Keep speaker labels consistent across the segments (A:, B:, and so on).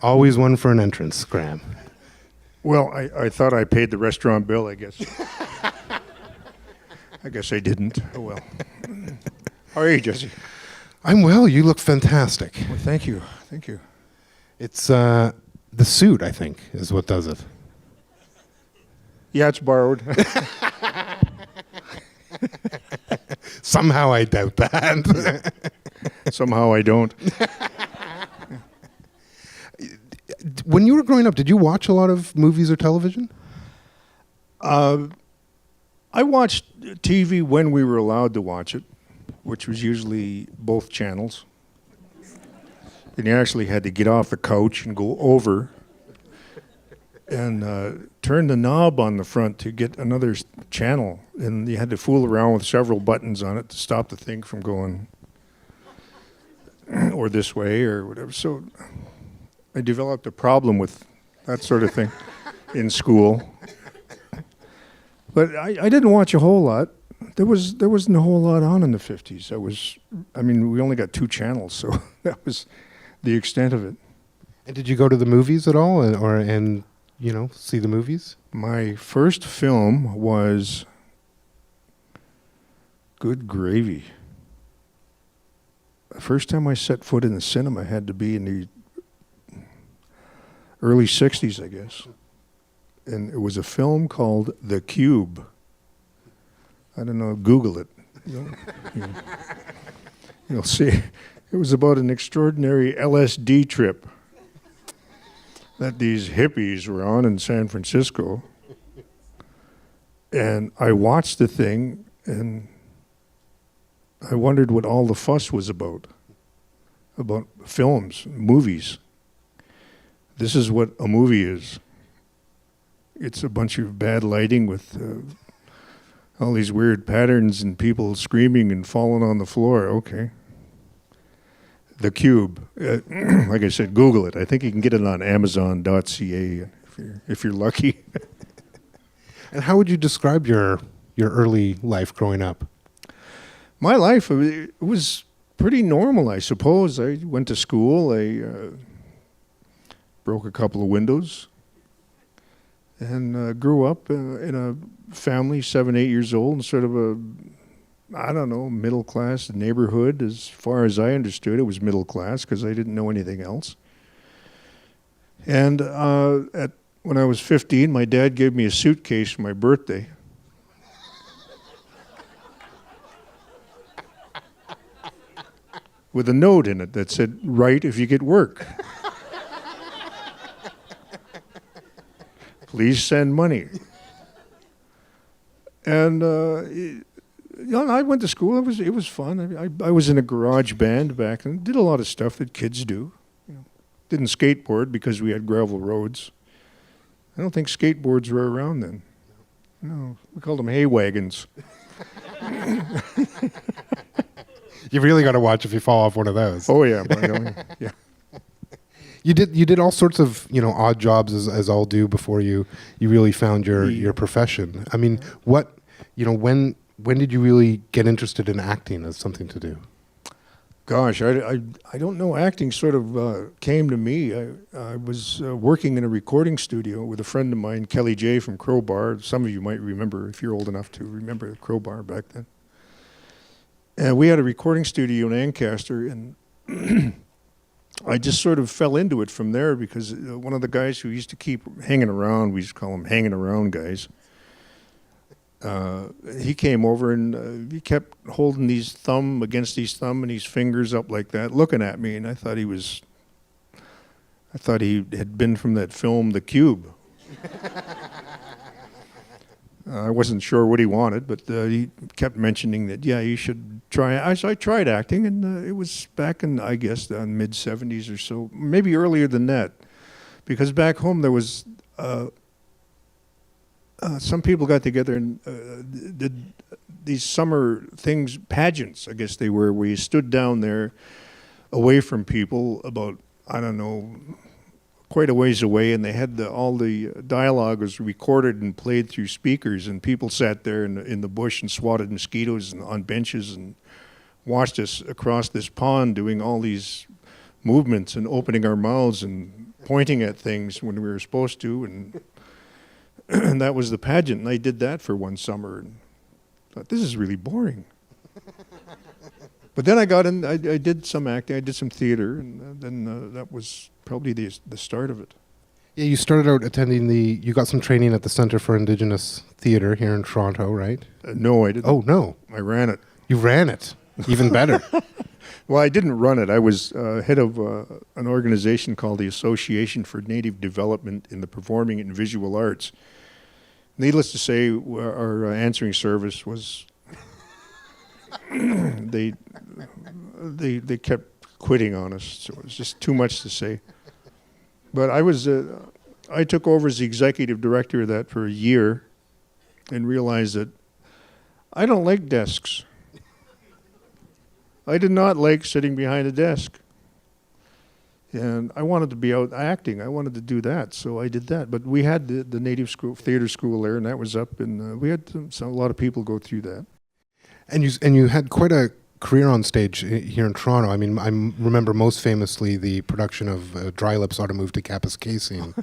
A: Always one for an entrance, Graham.
B: Well, I thought I paid the restaurant bill, I guess. I guess I didn't. Oh, well. How are you, Jesse?
A: I'm well. You look fantastic.
B: Well, thank you. Thank you.
A: It's the suit, I think, is what does it.
B: Yeah, it's borrowed.
A: Somehow I doubt that.
B: Somehow I don't.
A: When you were growing up, did you watch a lot of movies or television?
B: I watched TV when we were allowed to watch it, which was usually both channels. And you actually had to get off the couch and go over and turn the knob on the front to get another channel. And you had to fool around with several buttons on it to stop the thing from going or this way or whatever. So I developed a problem with that sort of thing in school. But I didn't watch a whole lot. There wasn't a whole lot on in the 50s. We only got 2 channels, so that was the extent of it.
A: And did you go to the movies at all, and see the movies?
B: My first film was Good Gravy. The first time I set foot in the cinema had to be in the early 60s, I guess. And it was a film called The Cube. I don't know, Google it. You'll see. It was about an extraordinary LSD trip that these hippies were on in San Francisco. And I watched the thing, and I wondered what all the fuss was about films, movies. This is what a movie is. It's a bunch of bad lighting with all these weird patterns and people screaming and falling on the floor. Okay. The Cube. Like I said, Google it. I think you can get it on Amazon.ca if you're lucky.
A: And how would you describe your early life growing up?
B: My life, it was pretty normal, I suppose. I went to school. I broke a couple of windows. And grew up in a family, 7, 8 years old, in sort of middle class neighborhood. As far as I understood, it was middle class because I didn't know anything else. And when I was 15, my dad gave me a suitcase for my birthday. With a note in it that said, "Write if you get work. Please send money." And I went to school. It was fun. I was in a garage band back then. Did a lot of stuff that kids do. Didn't skateboard because we had gravel roads. I don't think skateboards were around then. No, we called them hay wagons.
A: You really got to watch if you fall off one of those.
B: Oh yeah, yeah.
A: You did all sorts of odd jobs as all do before you really found your profession. I mean, when did you really get interested in acting as something to do?
B: Gosh, I don't know. Acting sort of came to me. I was working in a recording studio with a friend of mine, Kelly J. from Crowbar. Some of you might remember, if you're old enough to remember Crowbar back then. And we had a recording studio in Ancaster, and I just sort of fell into it from there because one of the guys who used to keep hanging around, we used to call them hanging around guys, he came over and he kept holding these thumb against his thumb and his fingers up like that, looking at me, and I thought he had been from that film, The Cube. I wasn't sure what he wanted, but he kept mentioning that, yeah, you should try. So I tried acting, and it was back in, I guess, the mid-'70s or so, maybe earlier than that, because back home there was some people got together and did these summer things, pageants, I guess they were, where you stood down there away from people about, I don't know, quite a ways away, and they had all the dialogue was recorded and played through speakers, and people sat there in the bush and swatted mosquitoes on benches and watched us across this pond doing all these movements and opening our mouths and pointing at things when we were supposed to, and and that was the pageant. And I did that for one summer, and thought, this is really boring. But then I got in. I did some acting. I did some theater, and then that was probably the start of it.
A: Yeah, you started out attending you got some training at the Centre for Indigenous Theatre here in Toronto, right?
B: No, I didn't.
A: Oh, no.
B: I ran it.
A: You ran it. Even better.
B: Well, I didn't run it. I was head of an organization called the Association for Native Development in the Performing and Visual Arts. Needless to say, our answering service was they kept quitting on us, so it was just too much to say. But I took over as the executive director of that for a year and realized that I don't like desks. I did not like sitting behind a desk. And I wanted to be out acting. I wanted to do that, so I did that. But we had the Native theater school there, and that was up, and we had a lot of people go through that.
A: And you had quite a career on stage here in Toronto. I mean, I remember most famously the production of Dry Lips Ought to Move to Kapuskasing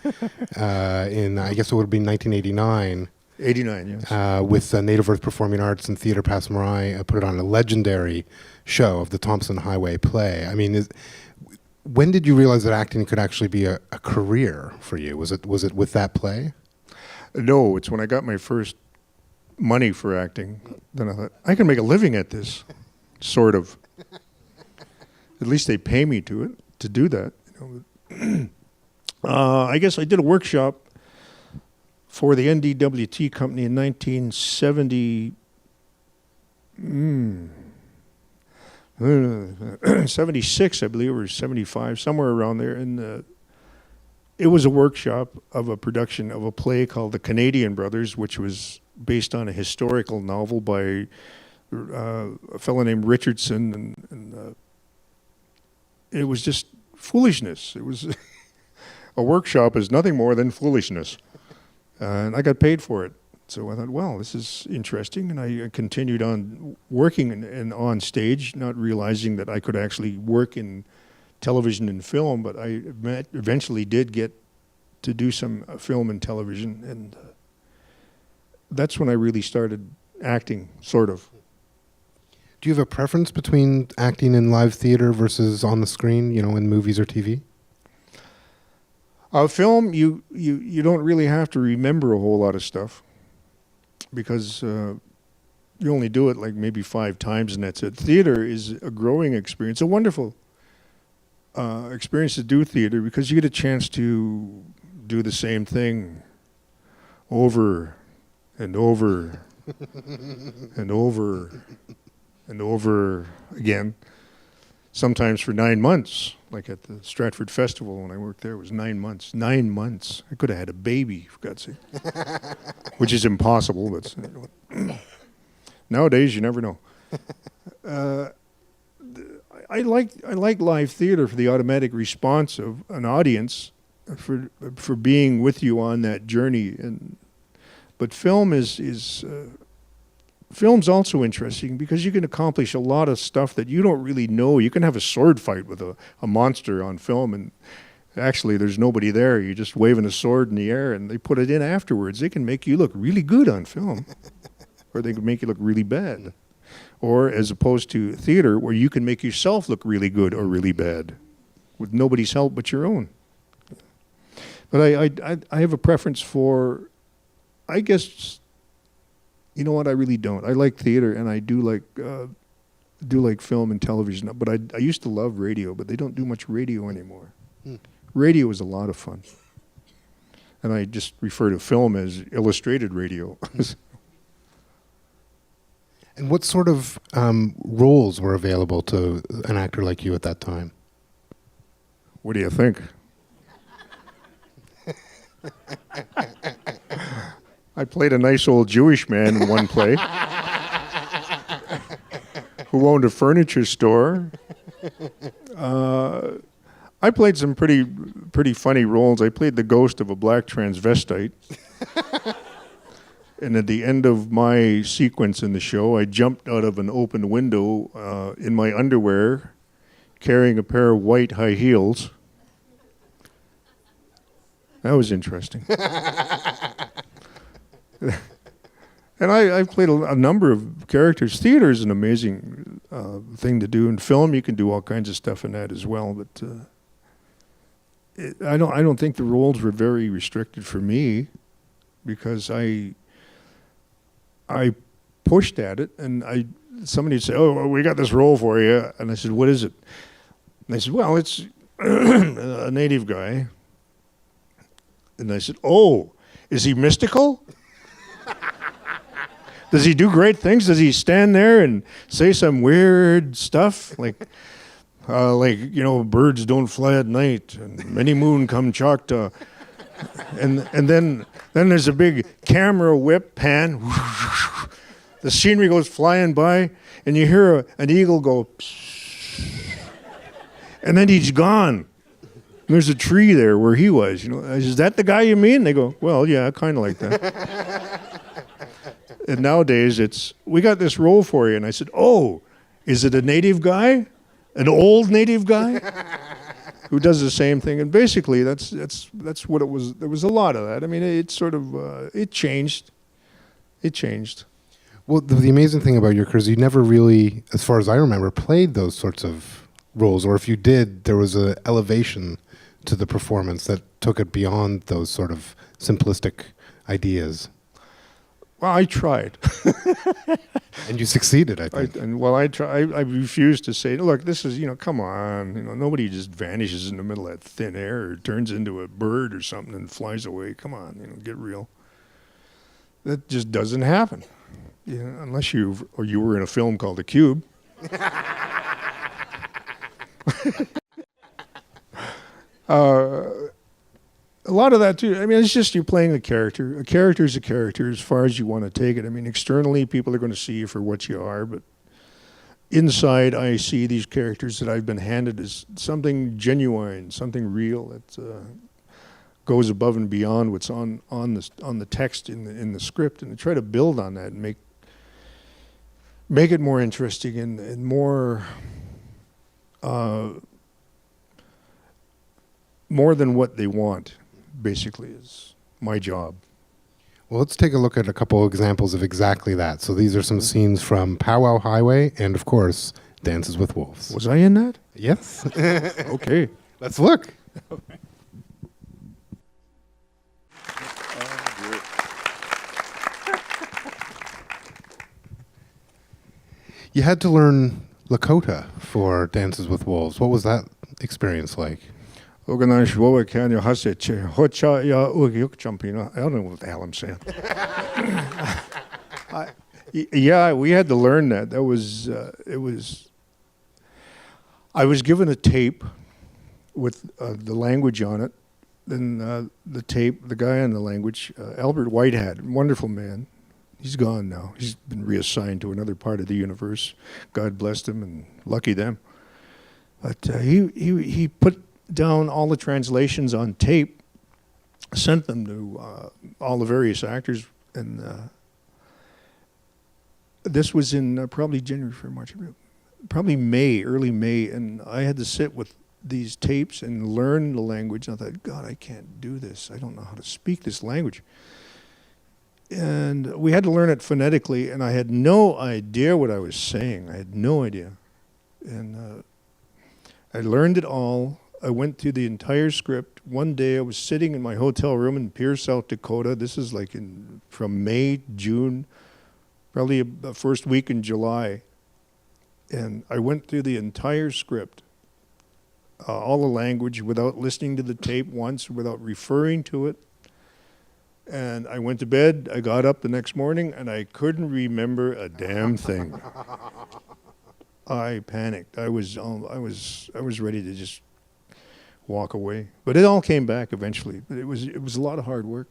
A: in, I guess it would have been 1989.
B: 89, yes.
A: With Native Earth Performing Arts and Theatre Passe-Muraille put it on a legendary show of the Thompson Highway play. I mean, when did you realize that acting could actually be a career for you? Was it with that play?
B: No, it's when I got my first money for acting. Then I thought, I can make a living at this, sort of. At least they pay me to do that. I guess I did a workshop for the NDWT company in 1970. 76, I believe, or 75, somewhere around there. And it was a workshop of a production of a play called The Canadian Brothers, which was based on a historical novel by a fellow named Richardson. And it was just foolishness. It was a workshop is nothing more than foolishness. And I got paid for it. So I thought, well, this is interesting, and I continued on working and on stage, not realizing that I could actually work in television and film, but I eventually did get to do some film and television, and that's when I really started acting, sort of.
A: Do you have a preference between acting in live theater versus on the screen, in movies or TV?
B: Film, you don't really have to remember a whole lot of stuff, because you only do it like maybe 5 times and that's it. Theater is a growing experience, a wonderful experience to do theater, because you get a chance to do the same thing over and over and over and over again, sometimes for 9 months. Like at the Stratford Festival when I worked there, it was 9 months. 9 months. I could have had a baby, for God's sake. Which is impossible, but nowadays you never know. I like live theater for the automatic response of an audience, for being with you on that journey. But film film's also interesting because you can accomplish a lot of stuff that you don't really know. You can have a sword fight with a monster on film, and actually there's nobody there. You're just waving a sword in the air, and they put it in afterwards. They can make you look really good on film, or they can make you look really bad. Or as opposed to theater, where you can make yourself look really good or really bad with nobody's help but your own. But I have a preference for, I guess, you know what? I really don't. I like theater, and I do like film and television. But I used to love radio, but they don't do much radio anymore. Radio is a lot of fun, and I just refer to film as illustrated radio.
A: And what sort of roles were available to an actor like you at that time?
B: What do you think? I played a nice old Jewish man in one play who owned a furniture store. I played some pretty funny roles. I played the ghost of a black transvestite. And at the end of my sequence in the show, I jumped out of an open window in my underwear, carrying a pair of white high heels. That was interesting. And I've played a number of characters. Theater is an amazing thing to do. In film, you can do all kinds of stuff in that as well. But I don't think the roles were very restricted for me, because I pushed at it, and somebody would say, "Oh, well, we got this role for you," and I said, "What is it?" And they said, "Well, it's a native guy." And I said, "Oh, is he mystical? Does he do great things? Does he stand there and say some weird stuff like birds don't fly at night and many moon come Choctaw?" And then there's a big camera whip pan. The scenery goes flying by, and you hear an eagle go, and then he's gone. There's a tree there where he was. Is that the guy you mean? They go, "Well, yeah, kind of like that." And nowadays we got this role for you. And I said, "Oh, is it a native guy? An old native guy?" Who does the same thing? And basically that's what it was. There was a lot of that. I mean, it sort of, it changed. It changed.
A: Well, the amazing thing about your career is you never really, as far as I remember, played those sorts of roles. Or if you did, there was an elevation to the performance that took it beyond those sort of simplistic ideas.
B: Well, I tried.
A: And you succeeded, I think.
B: I refused to say, "Look, this is, come on. Nobody just vanishes in the middle of that thin air or turns into a bird or something and flies away. Come on, get real." That just doesn't happen. Unless you were in a film called The Cube. A lot of that too. I mean, it's just you're playing a character. A character is a character as far as you want to take it. I mean, externally, people are going to see you for what you are, but inside, I see these characters that I've been handed as something genuine, something real that goes above and beyond what's on the text in the script, and to try to build on that and make it more interesting and more than what they want. Basically, is my job.
A: Well, let's take a look at a couple examples of exactly that. So these are some scenes from Powwow Highway and, of course, Dances with Wolves.
B: Was I in that?
A: Yes.
B: Okay.
A: Let's look. You had to learn Lakota for Dances with Wolves. What was that experience like?
B: I don't know what the hell I'm saying. Yeah, we had to learn that. That was, I was given a tape with the language on it. Then the tape, the guy on the language, Albert Whitehead, wonderful man. He's gone now. He's been reassigned to another part of the universe. God blessed him, and lucky them. But he put down all the translations on tape, sent them to all the various actors, and this was in probably January, February, March, probably May, early May, and I had to sit with these tapes and learn the language. And I thought, God, I can't do this. I don't know how to speak this language. And we had to learn it phonetically, and I had no idea what I was saying. I had no idea. And I learned it all. I went through the entire script. One day I was sitting in my hotel room in Pierce, South Dakota. This is like from May, June, probably the first week in July. And I went through the entire script, all the language, without listening to the tape once, without referring to it. And I went to bed. I got up the next morning, and I couldn't remember a damn thing. I panicked. I was ready to just walk away. But it all came back eventually. But it was a lot of hard work.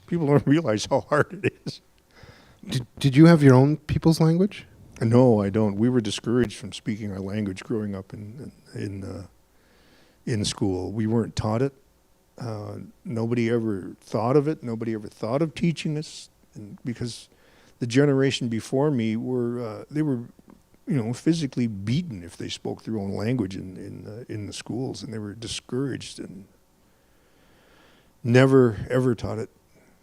B: People don't realize how hard it is.
A: Did you have your own people's language?
B: No, I don't. We were discouraged from speaking our language growing up in school. We weren't taught it. Nobody ever thought of it. Nobody ever thought of teaching us, because the generation before me were physically beaten if they spoke their own language in the schools, and they were discouraged. And never ever taught it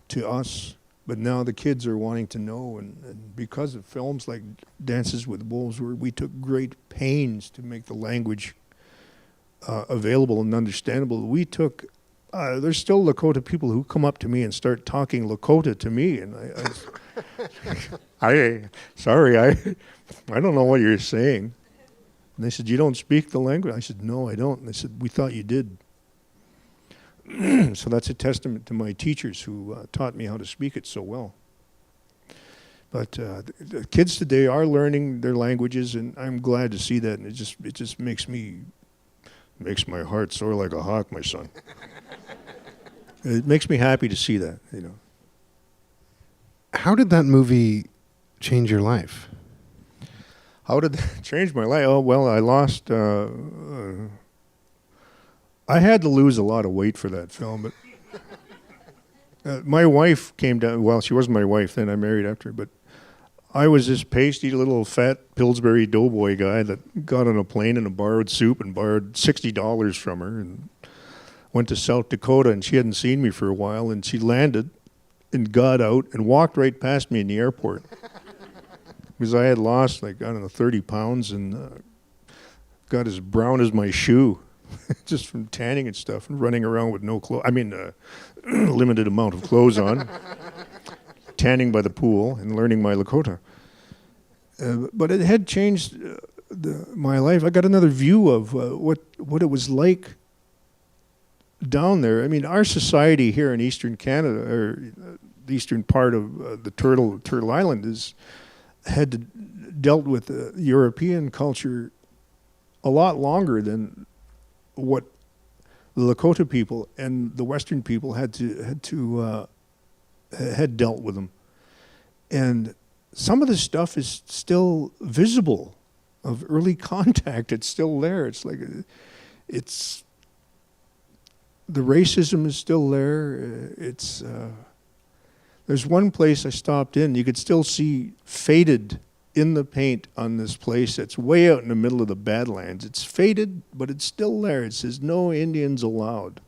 B: to us. But now the kids are wanting to know, and because of films like Dances with Wolves, where we took great pains to make the language available and understandable, we took, there's still Lakota people who come up to me and start talking Lakota to me, and I don't know what you're saying. And they said, you don't speak the language? I said, no, I don't. And they said, we thought you did. So that's a testament to my teachers who taught me how to speak it so well. But the kids today are learning their languages, and I'm glad to see that. And it just makes my heart soar like a hawk, my son. It makes me happy to see that, you know.
A: How did that movie change your life?
B: How did that change my life? Oh, well, I lost... I had to lose a lot of weight for that film, but my wife came down. Well, she wasn't my wife then. I married after, but I was this pasty little fat Pillsbury doughboy guy that got on a plane and borrowed soup and borrowed $60 from her and went to South Dakota, and she hadn't seen me for a while, and she landed and got out and walked right past me in the airport because I had lost, like, I don't know, 30 pounds and got as brown as my shoe. Just from tanning and stuff and running around with no clothes. I mean, limited amount of clothes on. Tanning by the pool and learning my Lakota. But it had changed my life. I got another view of what it was like down there. I mean, our society here in Eastern Canada, or the eastern part of the Turtle Island, had dealt with European culture a lot longer than what the Lakota people and the Western people had dealt with them. And some of this stuff is still visible of early contact. It's still there. It's like, the racism is still there. There's one place I stopped in, you could still see faded in the paint on this place that's way out in the middle of the Badlands. It's faded, but it's still there. It says, no Indians allowed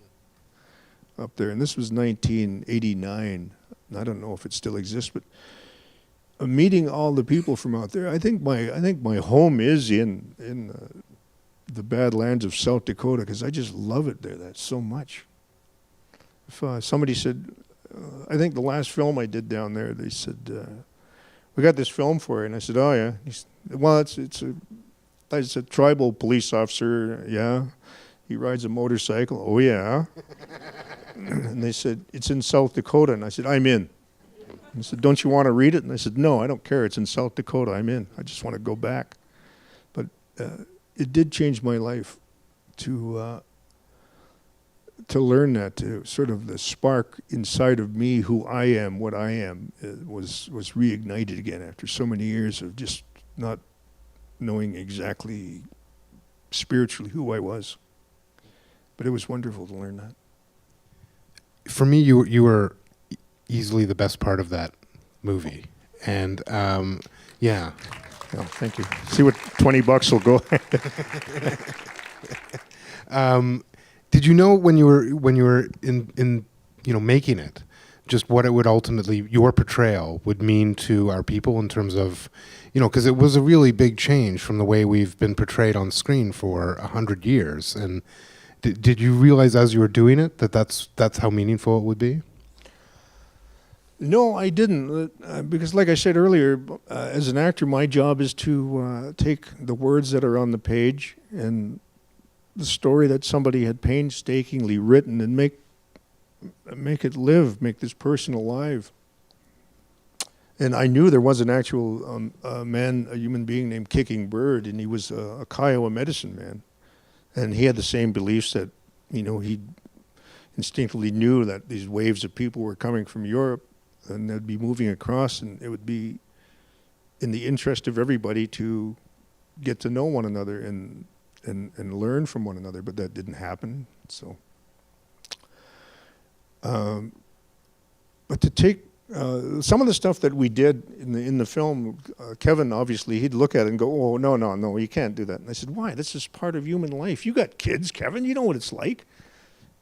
B: up there. And this was 1989. I don't know if it still exists, but meeting all the people from out there, I think my home is in the Badlands of South Dakota, because I just love it there. That's so much. If somebody said, I think the last film I did down there, they said, we got this film for you. And I said, oh, yeah. He said, well, it's a tribal police officer, yeah. He rides a motorcycle, oh, yeah. And they said, it's in South Dakota. And I said, I'm in. And they said, don't you want to read it? And I said, no, I don't care. It's in South Dakota. I'm in. I just want to go back. But it did change my life to learn that, to sort of the spark inside of me, who I am, what I am, was reignited again after so many years of just not knowing exactly spiritually who I was. But it was wonderful to learn that.
A: For me, you were easily the best part of that movie, and yeah.
B: Oh, thank you. See what $20 will go.
A: Did you know when you were in making it, just what it would ultimately, your portrayal would mean to our people in terms of, because it was a really big change from the way we've been portrayed on screen for 100 years. And did you realize as you were doing it that's how meaningful it would be?
B: No, I didn't, because like I said earlier, as an actor, my job is to take the words that are on the page and the story that somebody had painstakingly written and make it live, make this person alive. And I knew there was an actual man, a human being named Kicking Bird, and he was a Kiowa medicine man. And he had the same beliefs that, he instinctively knew that these waves of people were coming from Europe and they'd be moving across, and it would be in the interest of everybody to get to know one another and learn from one another, but that didn't happen. So, but to take some of the stuff that we did in the film, Kevin, obviously, he'd look at it and go, oh, no, you can't do that. And I said, why? This is part of human life. You got kids, Kevin. You know what it's like.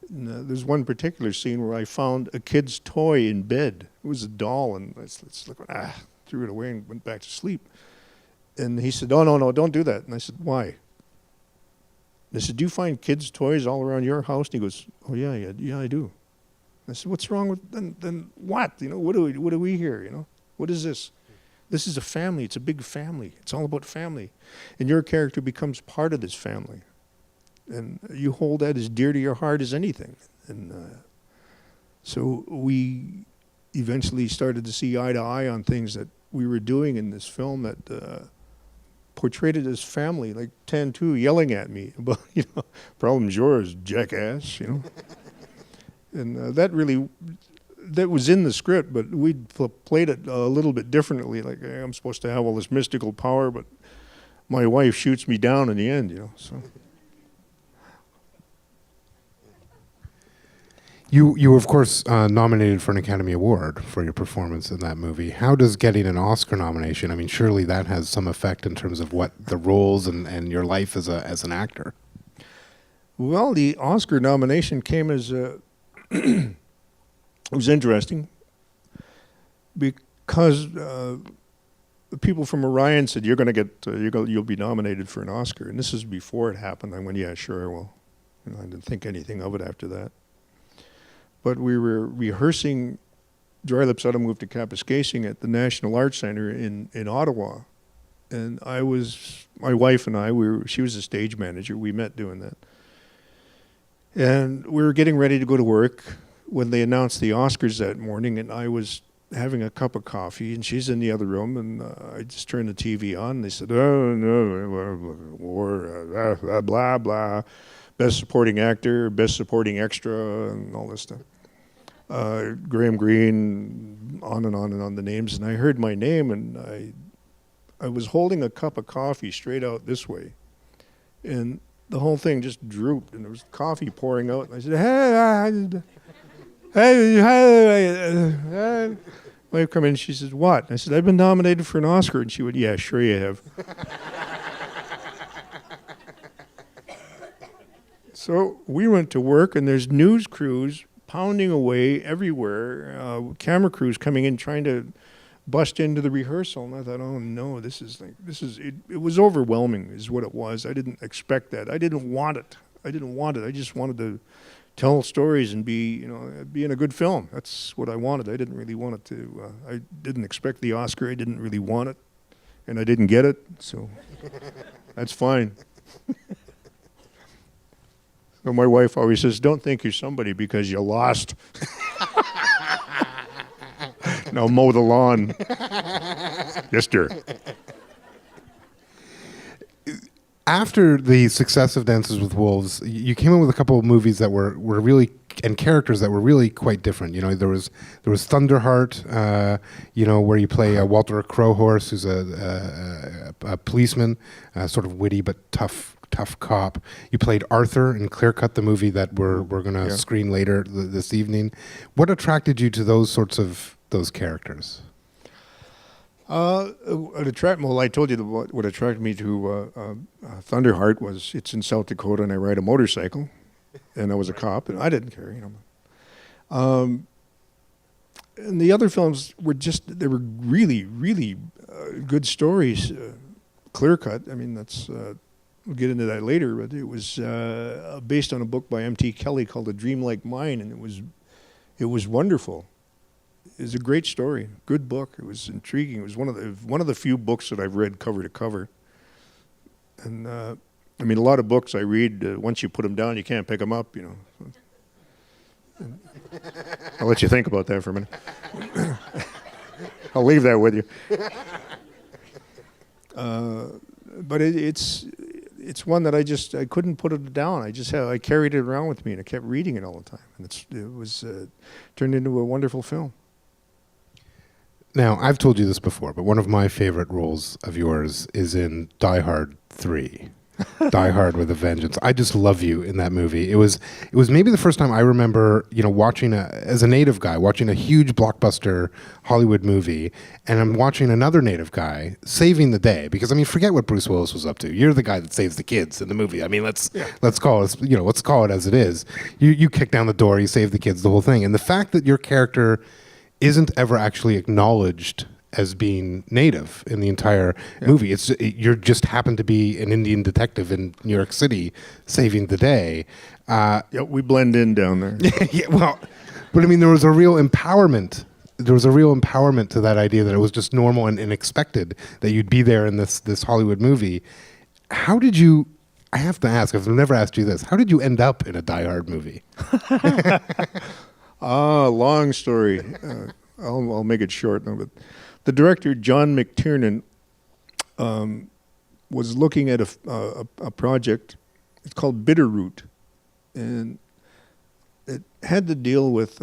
B: And, there's one particular scene where I found a kid's toy in bed. It was a doll, and I threw it away and went back to sleep. And he said, "Oh, no, don't do that." And I said, "Why?" I said, "Do you find kids' toys all around your house?" And he goes, "Oh, yeah, I do." I said, "What's wrong with then what? You know, what do we hear? You know, what is this? This is a family. It's a big family. It's all about family, and your character becomes part of this family, and you hold that as dear to your heart as anything." And so we eventually started to see eye to eye on things that we were doing in this film that portrayed it as family, like Tantu yelling at me about, you know, "Problem's yours, jackass," you know. And that was in the script, but we played it a little bit differently. Like, hey, I'm supposed to have all this mystical power, but my wife shoots me down in the end, you know. So
A: You were, of course, nominated for an Academy Award for your performance in that movie. How does getting an Oscar nomination, I mean, surely that has some effect in terms of what the roles and your life as an actor?
B: well, the Oscar nomination came as it was interesting because the people from Orion said, "You're going to get you'll be nominated for an Oscar," and this is before it happened. I went, "Yeah, sure, I will." You know, I didn't think anything of it after that. But we were rehearsing Dry Lips Autumn Move to Kapuskasing at the National Arts Center in Ottawa. And my wife and I, she was a stage manager. We met doing that. And we were getting ready to go to work when they announced the Oscars that morning, and I was having a cup of coffee, and she's in the other room, and I just turned the TV on, and they said, "Oh, no, blah, blah, Best Supporting Actor, Best Supporting Extra," and all this stuff. Graham Greene, on and on and on the names, and I heard my name, and I was holding a cup of coffee straight out this way, and the whole thing just drooped, and there was coffee pouring out, and I said, "Hey, wife come in, she says, "What?" I said, "I've been nominated for an Oscar," and she went, "Yeah, sure you have." So we went to work, and there's news crews pounding away everywhere, camera crews coming in trying to bust into the rehearsal, and I thought, "Oh no, it was overwhelming is what it was. I didn't expect that. I didn't want it. I just wanted to tell stories and be in a good film. That's what I wanted. I didn't really want it to, I didn't expect the Oscar. I didn't really want it, and I didn't get it, so that's fine." So my wife always says, "Don't think you're somebody because you lost." Now mow the lawn. Yes, dear.
A: After the success of Dances with Wolves, you came in with a couple of movies that were really, and characters that were really quite different. You know, there was Thunderheart, where you play Walter Crowhorse, who's a policeman, sort of witty but tough cop. You played Arthur in Clear Cut, the movie that we're going to screen later this evening. What attracted you to those characters?
B: I told you what attracted me to Thunderheart was it's in South Dakota, and I ride a motorcycle, and I was a cop, and I didn't care, you know. And the other films they were really, really good stories. Clear Cut, I mean, we'll get into that later, but it was based on a book by M.T. Kelly called A Dream Like Mine, and it was wonderful. It was a great story, good book. It was intriguing. It was one of the few books that I've read cover to cover. And I mean, a lot of books I read, once you put them down, you can't pick them up, you know. I'll let you think about that for a minute. I'll leave that with you. But it's one that I couldn't put it down. I carried it around with me, and I kept reading it all the time. And it was turned into a wonderful film.
A: Now, I've told you this before, but one of my favorite roles of yours is in Die Hard 3. Die Hard with a Vengeance. I just love you in that movie. It was maybe the first time I remember, watching as a native guy, watching a huge blockbuster Hollywood movie, and I'm watching another native guy saving the day, because forget what Bruce Willis was up to. You're the guy that saves the kids in the movie. Let's call it, let's call it as it is. You kick down the door, you save the kids, the whole thing. And the fact that your character isn't ever actually acknowledged as being native in the entire movie. You just happen to be an Indian detective in New York City saving the day.
B: We blend in down there.
A: Yeah, well, but there was a real empowerment. There was a real empowerment to that idea that it was just normal and expected that you'd be there in this Hollywood movie. How did you? I have to ask. I've never asked you this. How did you end up in a Die Hard movie?
B: Long story. I'll make it short though, but. The director, John McTiernan, was looking at a project. It's called Bitterroot, and it had to deal with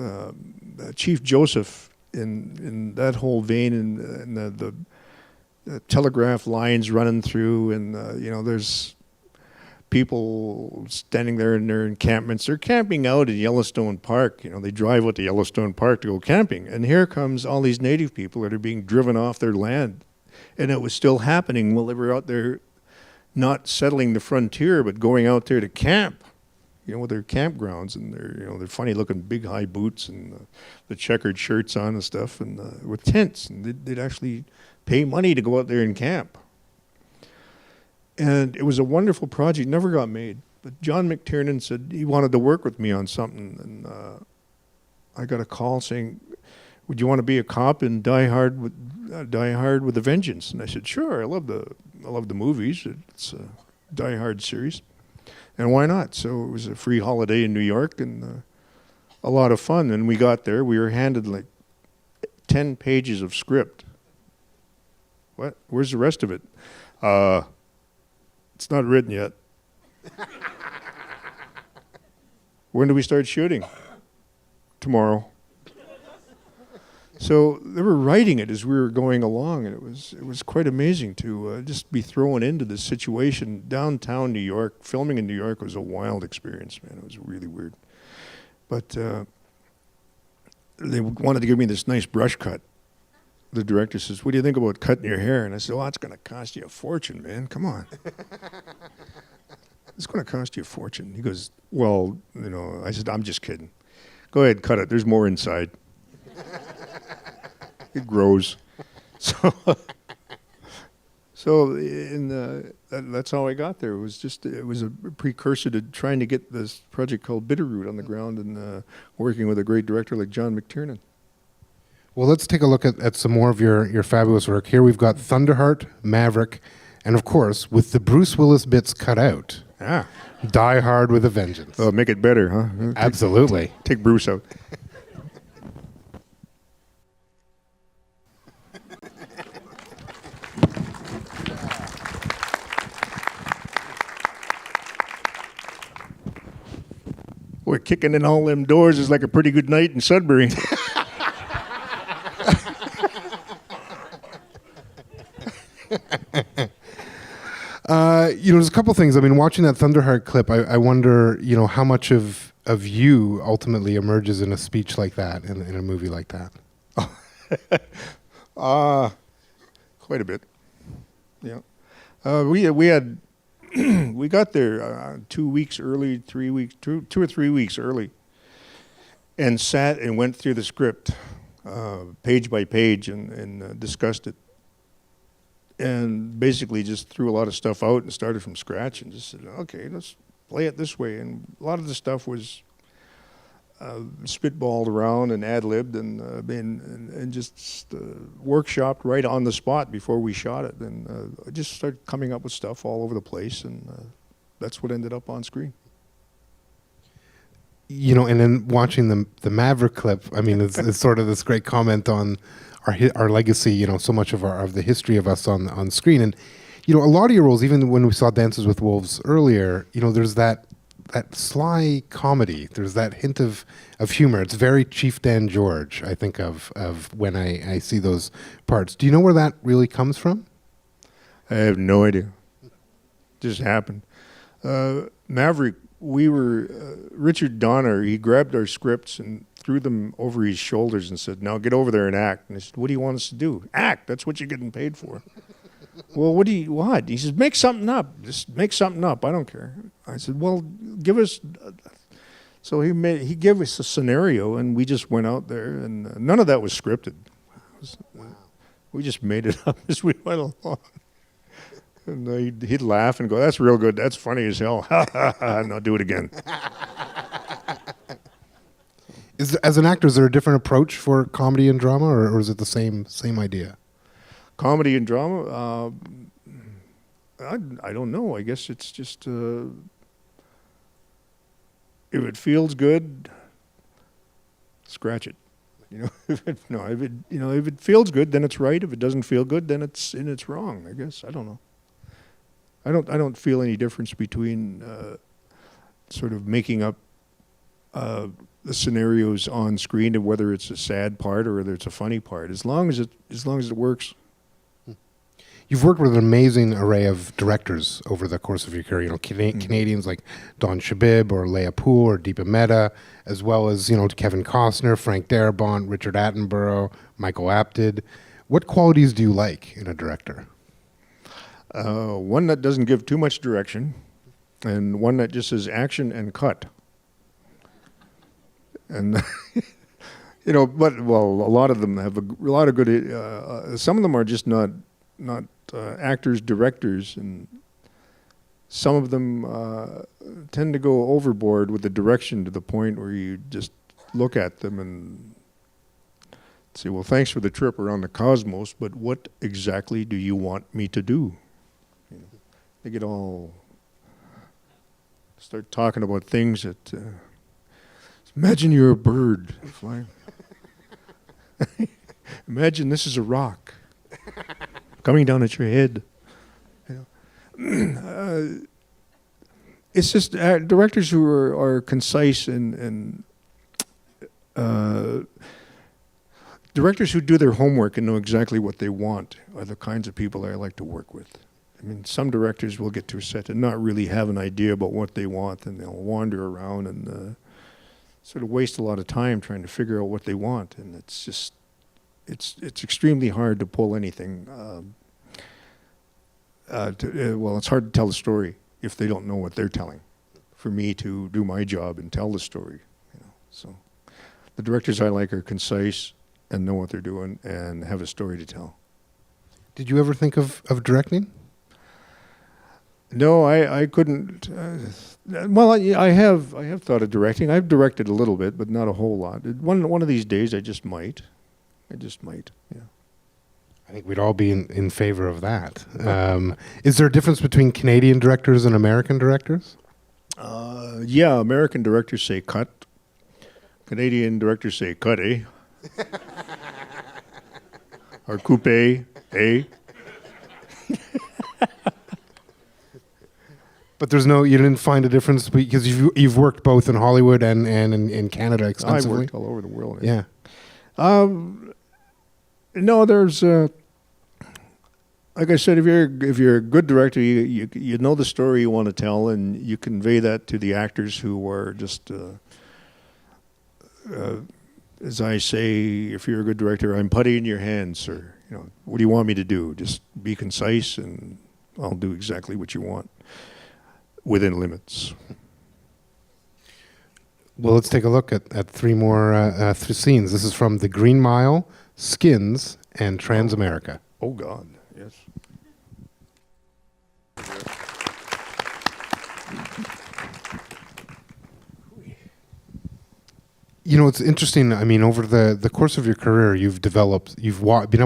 B: Chief Joseph in that whole vein, and the telegraph lines running through, and there's people standing there in their encampments. They're camping out in Yellowstone Park. They drive out to Yellowstone Park to go camping. And here comes all these native people that are being driven off their land. And it was still happening while they were out there not settling the frontier, but going out there to camp, with their campgrounds and their funny looking big high boots and the checkered shirts on and stuff, and with tents. And they'd actually pay money to go out there and camp. And it was a wonderful project, never got made. But John McTiernan said he wanted to work with me on something. And I got a call saying, would you want to be a cop in Die Hard with a Vengeance? And I said, sure, I love the movies. It's a Die Hard series. And why not? So it was a free holiday in New York and a lot of fun. And we got there, we were handed like 10 pages of script. What? Where's the rest of it? It's not written yet. When do we start shooting? Tomorrow. So they were writing it as we were going along, and it was quite amazing to just be thrown into this situation. Downtown New York, filming in New York was a wild experience, man. It was really weird. But they wanted to give me this nice brush cut. The director says, what do you think about cutting your hair? And I said, it's going to cost you a fortune, man. Come on. It's going to cost you a fortune. He goes, well, I said, I'm just kidding. Go ahead, cut it. There's more inside. It grows. So that's how I got there. It was a precursor to trying to get this project called Bitterroot on the ground and working with a great director like John McTiernan.
A: Well, let's take a look at some more of your fabulous work. Here we've got Thunderheart, Maverick, and of course, with the Bruce Willis bits cut out, Die Hard with a Vengeance.
B: Oh, make it better, huh?
A: Absolutely.
B: Take Bruce out. Boy, kicking in all them doors is like a pretty good night in Sudbury.
A: There's a couple things. Watching that Thunderheart clip, I wonder, how much of you ultimately emerges in a speech like that, in a movie like that.
B: Quite a bit. Yeah. We had we got there 2 weeks early, 3 weeks, 2 or 3 weeks early, and sat and went through the script page by page and discussed it. And basically just threw a lot of stuff out and started from scratch and just said, okay, let's play it this way. And a lot of the stuff was spitballed around and ad-libbed and just workshopped right on the spot before we shot it. And I just started coming up with stuff all over the place, and that's what ended up on screen.
A: And then watching the Maverick clip, it's sort of this great comment on our legacy, so much of the history of us on screen. And, a lot of your roles, even when we saw Dances with Wolves earlier, there's that sly comedy. There's that hint of humor. It's very Chief Dan George, I think, of when I see those parts. Do you know where that really comes from?
B: I have no idea. Just happened. Maverick, we were, Richard Donner, he grabbed our scripts and threw them over his shoulders and said, now get over there and act. And I said, what do you want us to do? Act, that's what you're getting paid for. Well, what? He says, make something up. Just make something up, I don't care. I said, well, give us, so he gave us a scenario and we just went out there and none of that was scripted. We just made it up as we went along. And he'd laugh and go, that's real good, that's funny as hell. Ha, ha, ha, and I'll do it again.
A: As an actor, is there a different approach for comedy and drama, or is it the same idea?
B: Comedy and drama, I don't know. I guess it's just, if it feels good, scratch it. If it feels good, then it's right. If it doesn't feel good, then it's wrong. I guess I don't know. I don't feel any difference between sort of making up the scenarios on screen, and whether it's a sad part or whether it's a funny part. As long as it works.
A: You've worked with an amazing array of directors over the course of your career. Canadians like Don Shabib or Leah Poole or Deepa Mehta, as well as Kevin Costner, Frank Darabont, Richard Attenborough, Michael Apted. What qualities do you like in a director?
B: One that doesn't give too much direction, and one that just says action and cut. And a lot of them have a lot of good. Some of them are just not actors, directors, and some of them tend to go overboard with the direction to the point where you just look at them and say, well, thanks for the trip around the cosmos, but what exactly do you want me to do? They get all, start talking about things that, imagine you're a bird flying. Imagine this is a rock coming down at your head. It's just directors who are concise and directors who do their homework and know exactly what they want are the kinds of people I like to work with. I mean, some directors will get to a set and not really have an idea about what they want, and they'll wander around and sort of waste a lot of time trying to figure out what they want, and it's just, it's extremely hard to pull anything. It's hard to tell a story if they don't know what they're telling. For me to do my job and tell the story, So, the directors I like are concise and know what they're doing and have a story to tell.
A: Did you ever think of directing?
B: No, I couldn't. I have thought of directing. I've directed a little bit, but not a whole lot. One of these days, I just might. Yeah.
A: I think we'd all be in favor of that. Is there a difference between Canadian directors and American directors?
B: Yeah, American directors say cut. Canadian directors say cut, eh? Or coupe, eh?
A: But you didn't find a difference because you've worked both in Hollywood and in Canada extensively?
B: I've worked all over the world.
A: Yeah.
B: No, there's like I said, if you're a good director, you know the story you want to tell, and you convey that to the actors who are just, as I say, if you're a good director, I'm putty in your hands, sir. What do you want me to do? Just be concise, and I'll do exactly what you want within limits.
A: Well, let's take a look at three more scenes. This is from The Green Mile, Skins, and Transamerica.
B: Oh, God, yes.
A: It's interesting. I mean, over the course of your career, you've been able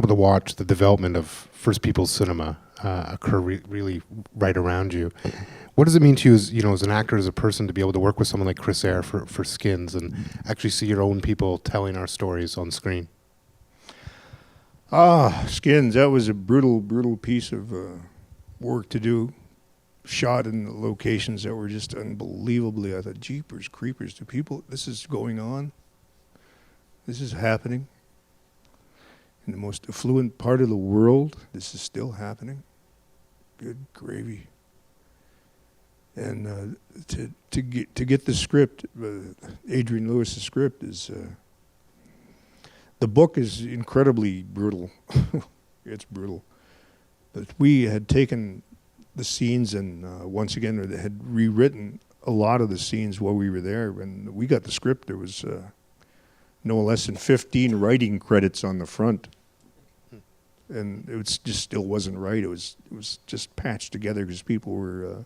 A: to watch the development of First People's cinema occur really right around you. What does it mean to you, as an actor, as a person, to be able to work with someone like Chris Eyre for Skins and actually see your own people telling our stories on screen?
B: Skins, that was a brutal piece of work to do. Shot in locations that were just unbelievably, I thought, jeepers creepers, do people, this is going on? This is happening? In the most affluent part of the world, this is still happening? Good gravy. And to get the script, Adrian Lewis's script is the book is incredibly brutal. It's brutal, but we had taken the scenes and once again had rewritten a lot of the scenes while we were there. When we got the script, there was no less than 15 writing credits on the front, and it was just still wasn't right. It was just patched together because people were,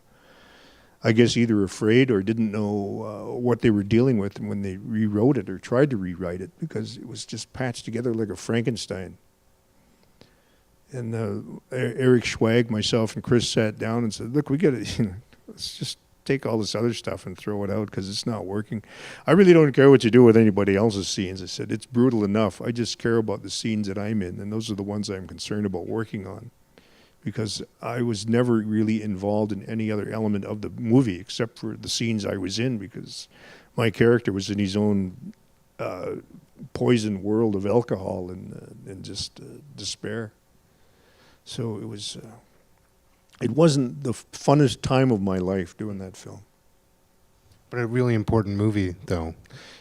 B: I guess, either afraid or didn't know what they were dealing with when they rewrote it or tried to rewrite it, because it was just patched together like a Frankenstein. And Eric Schwag, myself, and Chris sat down and said, "Look, we got to, let's just take all this other stuff and throw it out because it's not working. I really don't care what you do with anybody else's scenes." I said, "It's brutal enough. I just care about the scenes that I'm in, and those are the ones I'm concerned about working on, because I was never really involved in any other element of the movie except for the scenes I was in, because my character was in his own poisoned world of alcohol and just despair." So it was. It wasn't the funnest time of my life doing that film.
A: But a really important movie, though.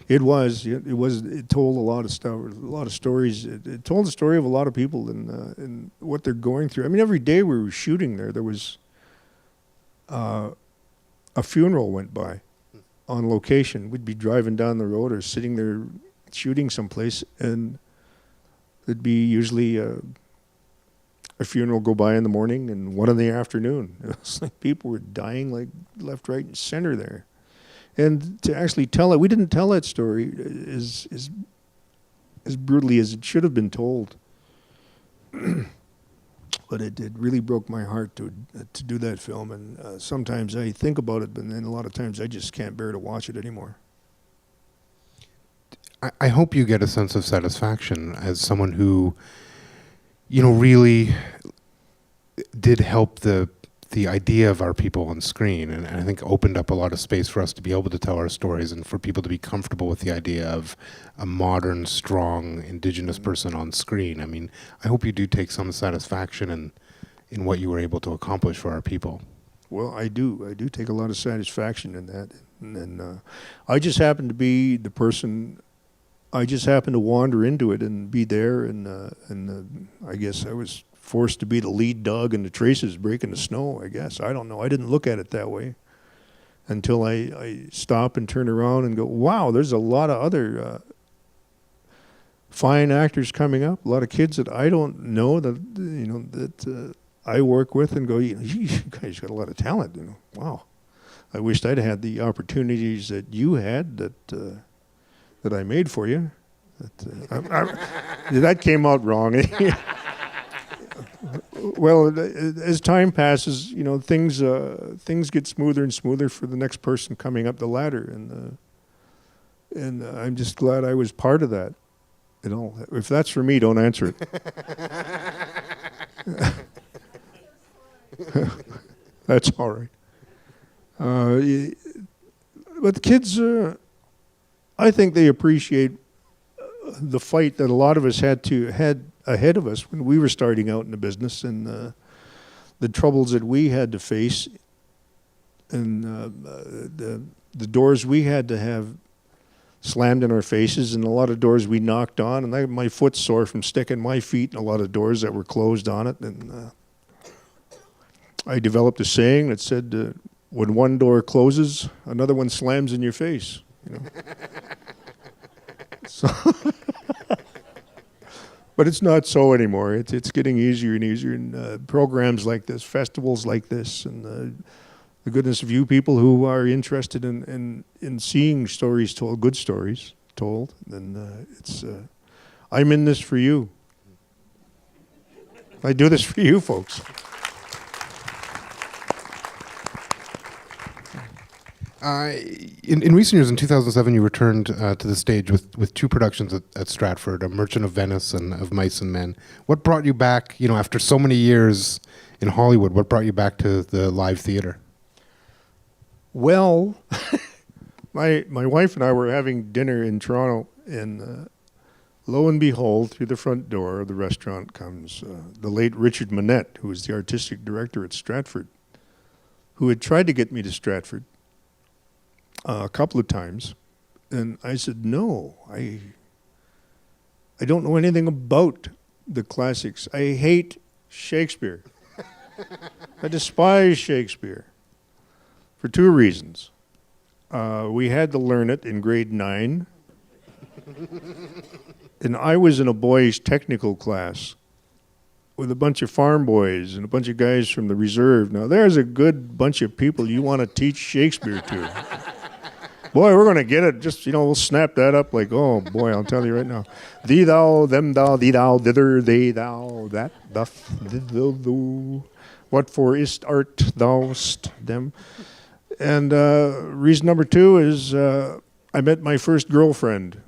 B: It was. It was. It told a lot of stuff, a lot of stories. It told the story of a lot of people and what they're going through. I mean, every day we were shooting there was a funeral went by on location. We'd be driving down the road or sitting there shooting someplace, and it'd be usually a funeral go by in the morning and one in the afternoon. It was like people were dying like left, right, and center there. And to actually tell it, we didn't tell that story as brutally as it should have been told. But it really broke my heart to do that film. And sometimes I think about it, but then a lot of times I just can't bear to watch it anymore.
A: I hope you get a sense of satisfaction as someone who, really did help the idea of our people on screen, and I think opened up a lot of space for us to be able to tell our stories and for people to be comfortable with the idea of a modern, strong, Indigenous person on screen. I mean, I hope you do take some satisfaction in what you were able to accomplish for our people.
B: Well, I do. I do take a lot of satisfaction in that. And I just happen to be the person. I just happened to wander into it and be there, and I guess I was forced to be the lead dog in the traces breaking the snow, I guess. I don't know. I didn't look at it that way until I stop and turn around and go, wow, there's a lot of other fine actors coming up, a lot of kids that I don't know that I work with, and go, you guys got a lot of talent. Wow. I wished I'd had the opportunities that you had that I made for you. That came out wrong. Well, as time passes, things get smoother and smoother for the next person coming up the ladder, and I'm just glad I was part of that. If that's for me, don't answer it. That's all right. But the kids, I think they appreciate the fight that a lot of us had ahead of us when we were starting out in the business, and the troubles that we had to face, and the doors we had to have slammed in our faces, and a lot of doors we knocked on, and my foot's sore from sticking my feet in a lot of doors that were closed on it. And I developed a saying that said, when one door closes, another one slams in your face. So but it's not so anymore. It's getting easier and easier. And programs like this, festivals like this, and the goodness of you people who are interested in seeing stories told, good stories told, then I'm in this for you. I do this for you folks.
A: In recent years, in 2007, you returned to the stage with two productions at Stratford, A Merchant of Venice and Of Mice and Men. What brought you back, after so many years in Hollywood, what brought you back to the live theater?
B: Well, my wife and I were having dinner in Toronto, and lo and behold, through the front door of the restaurant comes the late Richard Manette, who was the artistic director at Stratford. who had tried to get me to Stratford a couple of times. And I said, no, I don't know anything about the classics. I hate Shakespeare. I despise Shakespeare for two reasons. We had to learn it in grade 9. And I was in a boys' technical class with a bunch of farm boys and a bunch of guys from the reserve. Now, there's a good bunch of people you want to teach Shakespeare to. Boy, we're going to get it. Just, we'll snap that up like, oh, boy, I'll tell you right now. Thee, thou, them, thou, thee, thou, thither, they, thou, that, doth, thou. What for ist, art, thou'st, them. And reason number 2 is I met my first girlfriend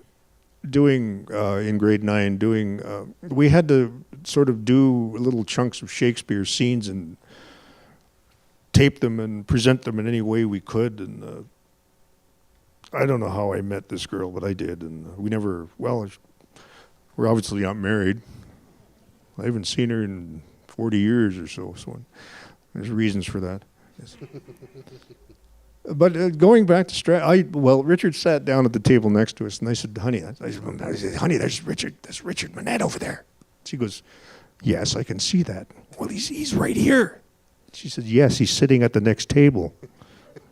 B: doing, in grade 9, we had to sort of do little chunks of Shakespeare scenes and tape them and present them in any way we could. And I don't know how I met this girl, but I did. And we never, we're obviously not married. I haven't seen her in 40 years or so. So there's reasons for that. Yes. But going back to Richard sat down at the table next to us, and I said, honey, honey, there's Richard Manette over there. She goes, yes, I can see that. Well, he's right here. She said, yes, he's sitting at the next table.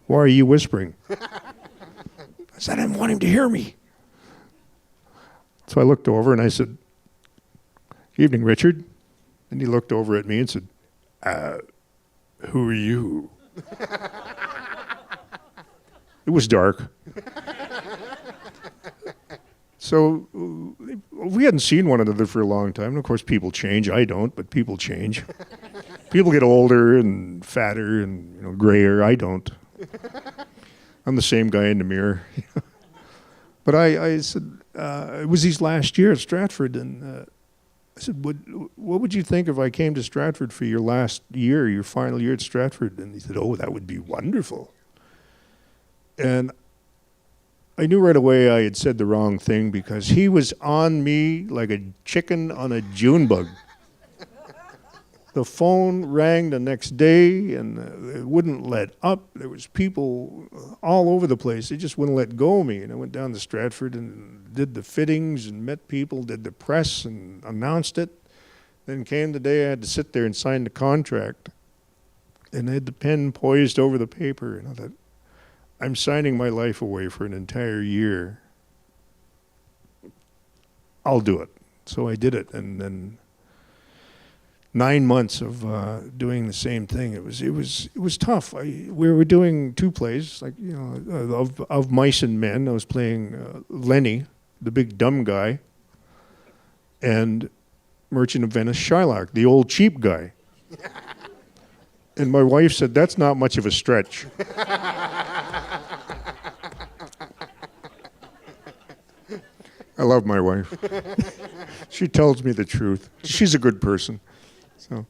B: Why are you whispering? I said, I didn't want him to hear me. So I looked over and I said, evening, Richard. And he looked over at me and said, who are you? It was dark. So we hadn't seen one another for a long time. And of course, people change. I don't, but people change. People get older and fatter and grayer. I don't. I'm the same guy in the mirror. But I said, it was his last year at Stratford, and I said, what would you think if I came to Stratford for your last year, your final year at Stratford? And he said, oh, that would be wonderful. And I knew right away I had said the wrong thing because he was on me like a chicken on a June bug. The phone rang the next day, and it wouldn't let up. There was people all over the place. They just wouldn't let go of me. And I went down to Stratford and did the fittings and met people, did the press and announced it. Then came the day I had to sit there and sign the contract. And I had the pen poised over the paper. And I thought, I'm signing my life away for an entire year. I'll do it. So I did it, and then 9 months of doing the same thing. It was tough. We were doing 2 plays, of Mice and Men. I was playing Lenny, the big dumb guy, and Merchant of Venice Shylock, the old cheap guy. And my wife said, that's not much of a stretch. I love my wife. She tells me the truth. She's a good person. So,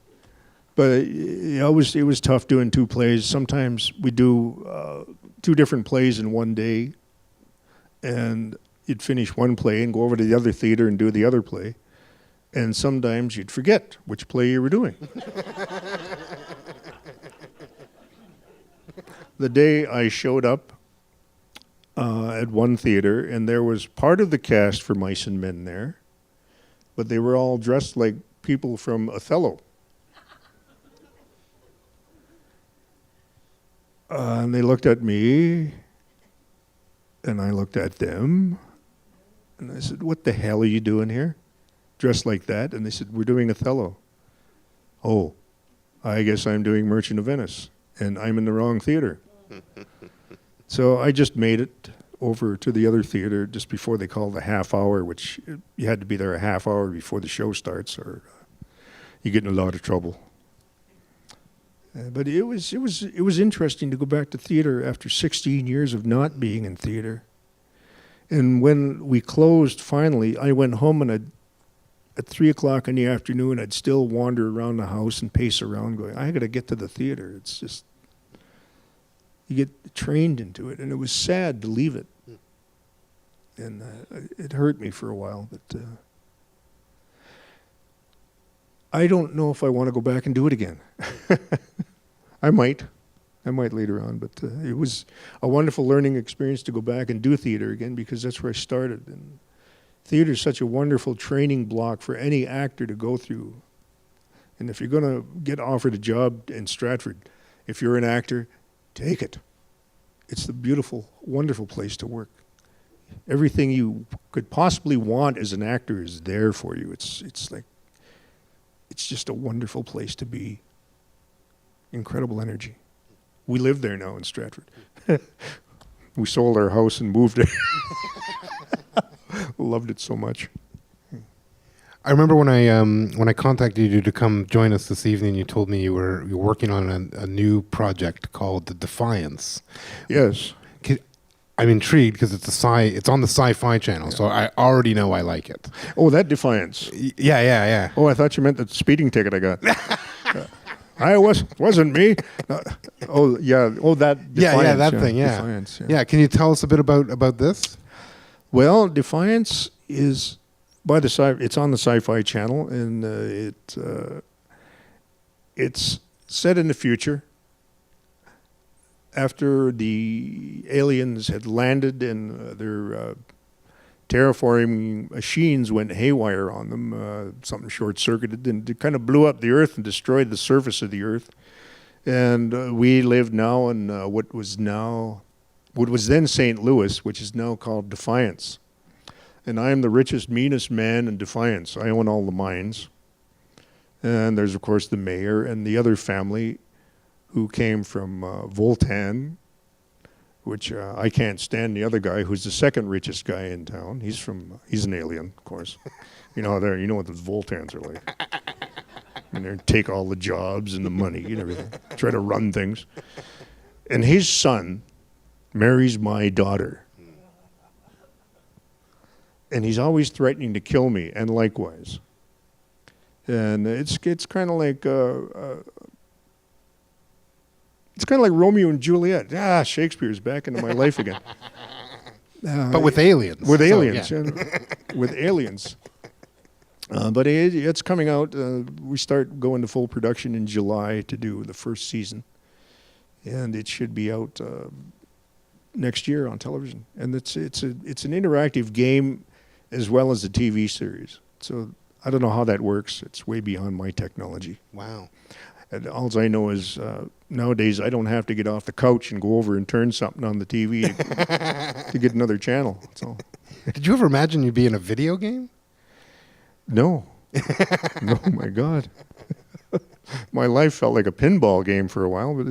B: but it was tough doing 2 plays. Sometimes we do 2 different plays in one day, and you'd finish one play and go over to the other theater and do the other play. And sometimes you'd forget which play you were doing. The day I showed up at one theater, and there was part of the cast for Mice and Men there, but they were all dressed like people from Othello. And they looked at me, and I looked at them, and I said, what the hell are you doing here? Dressed like that? And they said, we're doing Othello. Oh, I guess I'm doing Merchant of Venice, and I'm in the wrong theater. So I just made it over to the other theater just before they called the half hour, which you had to be there a half hour before the show starts, or you get in a lot of trouble. But it was interesting to go back to theater after 16 years of not being in theater. And when we closed finally, I went home, and at 3 o'clock in the afternoon, I'd still wander around the house and pace around going, I got to get to the theater. It's just, you get trained into it, and it was sad to leave it. And it hurt me for a while, but I don't know if I want to go back and do it again. I might. I might later on, but it was a wonderful learning experience to go back and do theater again, because that's where I started. And theater is such a wonderful training block for any actor to go through. And if you're going to get offered a job in Stratford, if you're an actor, take it. It's the beautiful, wonderful place to work. Everything you could possibly want as an actor is there for you. It's just a wonderful place to be. Incredible energy. We live there now in Stratford. We sold our house and moved it. Loved it so much.
A: I remember when I contacted you to come join us this evening, you told me you were working on a new project called The Defiance.
B: Yes.
A: I'm intrigued because it's on the Sci-Fi Channel, so I already know I like it.
B: Oh, that Defiance.
A: Yeah.
B: Oh, I thought you meant the speeding ticket I got. Wasn't me. Oh yeah. Oh, that Defiance.
A: Yeah, that thing. Yeah.
B: Defiance,
A: yeah. Can you tell us a bit about this?
B: Well, Defiance is it's on the Sci-Fi Channel, and it's set in the future after the aliens had landed and their terraforming machines went haywire on them. Something short-circuited and it kind of blew up the Earth and destroyed the surface of the Earth. And we live now in what was then St. Louis, which is now called Defiance. And I am the richest, meanest man in Defiance. I own all the mines. And there's, of course, the mayor and the other family who came from Voltan, which I can't stand the other guy, who's the second richest guy in town. He's an alien, of course. You know what the Voltans are like. And they take all the jobs and the money and everything, try to run things. And his son marries my daughter. And he's always threatening to kill me, and likewise. And it's kind of like Romeo and Juliet. Shakespeare's back into my life again.
A: But with aliens.
B: With aliens,
A: So, yeah.
B: With aliens. But it's coming out. We start going to full production in July to do the first season. And it should be out next year on television. And it's an interactive game as well as a TV series. So I don't know how that works. It's way beyond my technology.
A: Wow.
B: And all I know is nowadays I don't have to get off the couch and go over and turn something on the TV to get another channel. So,
A: Did you ever imagine you'd be in a video game?
B: no. No, my God. My life felt like a pinball game for a while, but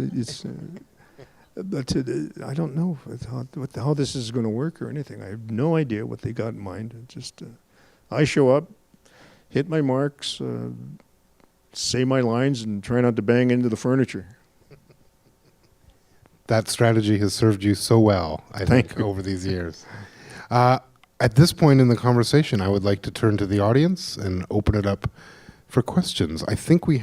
B: I don't know how this is going to work or anything. I have no idea what they got in mind. Just I show up, hit my marks, say my lines, and try not to bang into the furniture.
A: That strategy has served you so well, I think, over these years. At this point in the conversation, I would like to turn to the audience and open it up for questions. I think do we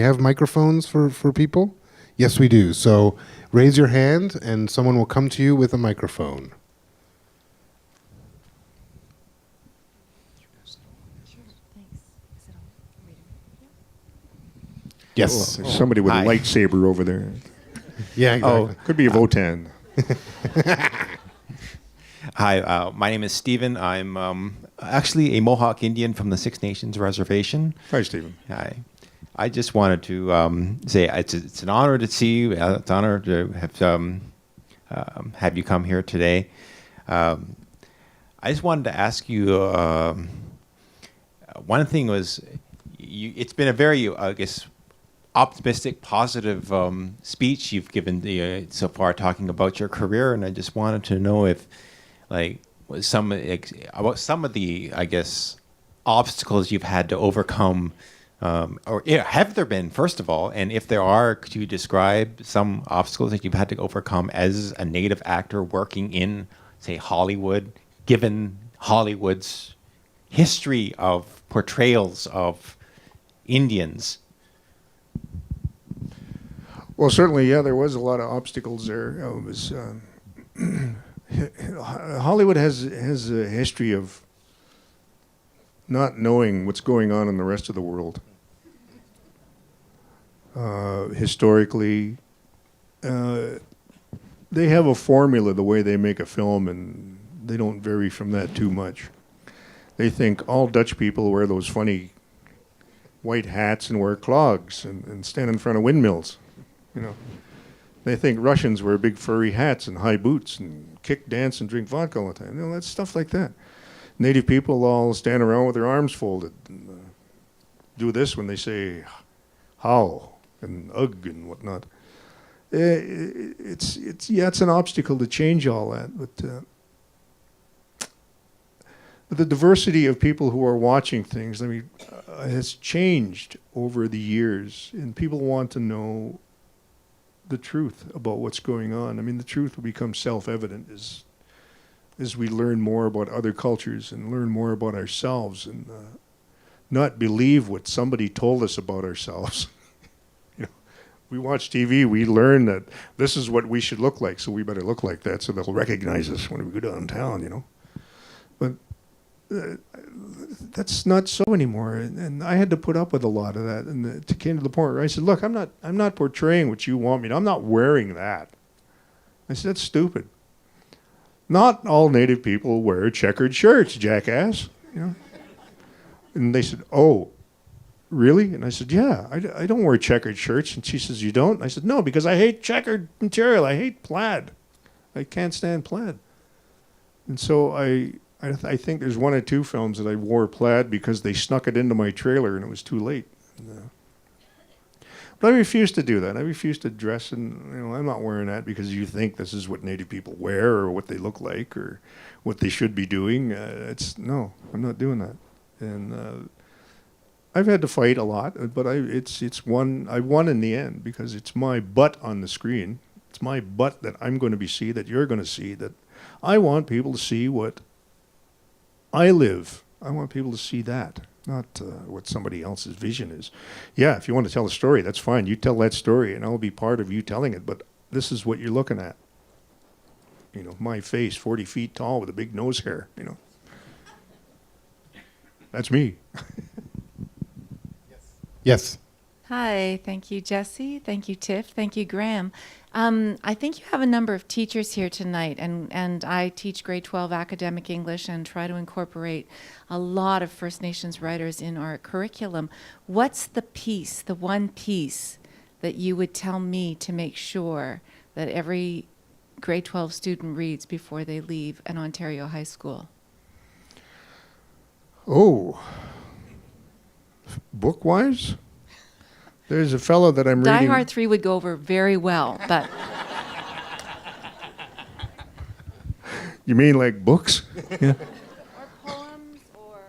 A: have microphones for people? Yes, we do. So raise your hand and someone will come to you with a microphone. Yes.
B: There's somebody with
C: Hi.
B: a lightsaber over there.
A: Yeah, exactly.
B: Could be a Votan.
C: Hi, my name is Stephen. I'm actually a Mohawk Indian from the Six Nations Reservation.
B: Hi, Stephen.
C: Hi. I just wanted to say it's an honor to see you. It's an honor to have you come here today. I just wanted to ask you, one thing was, it's been a very, I guess, optimistic, positive speech you've given so far, talking about your career, and I just wanted to know if, about some of the, I guess, obstacles you've had to overcome, or have there been, first of all, and if there are, could you describe some obstacles that you've had to overcome as a native actor working in, say, Hollywood, given Hollywood's history of portrayals of Indians?
B: Well, certainly, yeah, there was a lot of obstacles there. It was Hollywood has a history of not knowing what's going on in the rest of the world. Historically, they have a formula the way they make a film, and they don't vary from that too much. They think all Dutch people wear those funny white hats and wear clogs and stand in front of windmills. You know, they think Russians wear big furry hats and high boots and kick, dance, and drink vodka all the time. You know, that's stuff like that. Native people all stand around with their arms folded and do this when they say how and ugh and whatnot. It's an obstacle to change all that, but the diversity of people who are watching things, I mean, has changed over the years, and people want to know the truth about what's going on. I mean, the truth will become self-evident as we learn more about other cultures and learn more about ourselves, and not believe what somebody told us about ourselves. You know, we watch TV, we learn that this is what we should look like, so we better look like that so they'll recognize us when we go downtown, you know. But that's not so anymore, and I had to put up with a lot of that, and it came to the point where I said, look, I'm not portraying what you want me to. I'm not wearing that. I said, that's stupid. Not all Native people wear checkered shirts, jackass. You know? And they said, oh, really? And I said, yeah, I don't wear checkered shirts. And she says, you don't? And I said, no, because I hate checkered material. I hate plaid. I can't stand plaid. And so I think there's one or two films that I wore plaid because they snuck it into my trailer and it was too late. But I refuse to do that. I refuse to dress in, you know, I'm not wearing that because you think this is what Native people wear or what they look like or what they should be doing. No, I'm not doing that. And I've had to fight a lot, but I won in the end because it's my butt on the screen. It's my butt that I'm going to see, that you're going to see, that I want people to see what I live. I want people to see that, not what somebody else's vision is. Yeah, if you want to tell a story, that's fine. You tell that story, and I'll be part of you telling it, but this is what you're looking at. You know, my face, 40 feet tall with a big nose hair, you know. That's me.
A: Yes.
D: Hi, thank you, Jesse. Thank you, TIFF. Thank you, Graham. I think you have a number of teachers here tonight, and I teach grade 12 academic English and try to incorporate a lot of First Nations writers in our curriculum. What's the piece, the one piece that you would tell me to make sure that every grade 12 student reads before they leave an Ontario high school?
B: Oh, book-wise? There's a fellow that I'm
D: Die
B: reading.
D: Hard 3 would go over very well, but...
B: You mean like books? Yeah.
D: Or poems, or...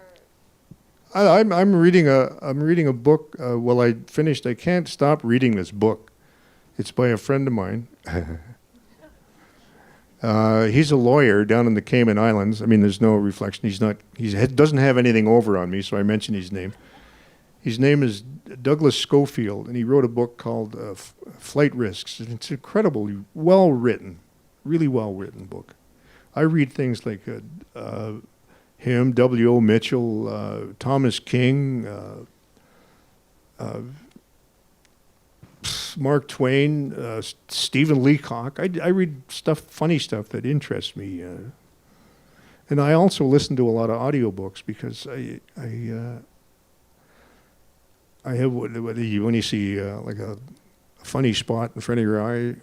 B: I'm reading a book. Well, I finished. I can't stop reading this book. It's by a friend of mine. He's a lawyer down in the Cayman Islands. I mean, there's no reflection. He doesn't have anything over on me, so I mention his name. His name is Douglas Schofield, and he wrote a book called Flight Risks. It's incredibly well-written, really well-written book. I read things like him, W.O. Mitchell, Thomas King, Mark Twain, Stephen Leacock. I read funny stuff that interests me. And I also listen to a lot of audiobooks because I have, when you see like a funny spot in front of your eye,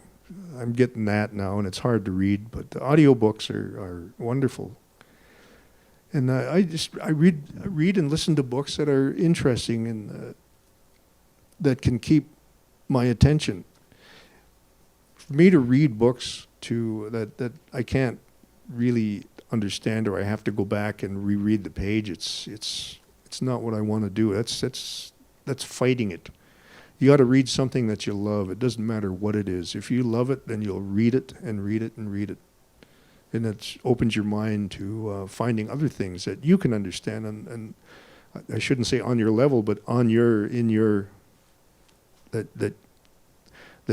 B: I'm getting that now, and it's hard to read, but the audiobooks are wonderful. And I read and listen to books that are interesting and that can keep my attention. For me to read books that I can't really understand, or I have to go back and reread the page, it's not what I want to do. That's fighting it. You got to read something that you love. It doesn't matter what it is. If you love it, then you'll read it and read it and read it. And it opens your mind to finding other things that you can understand. And I shouldn't say on your level, but that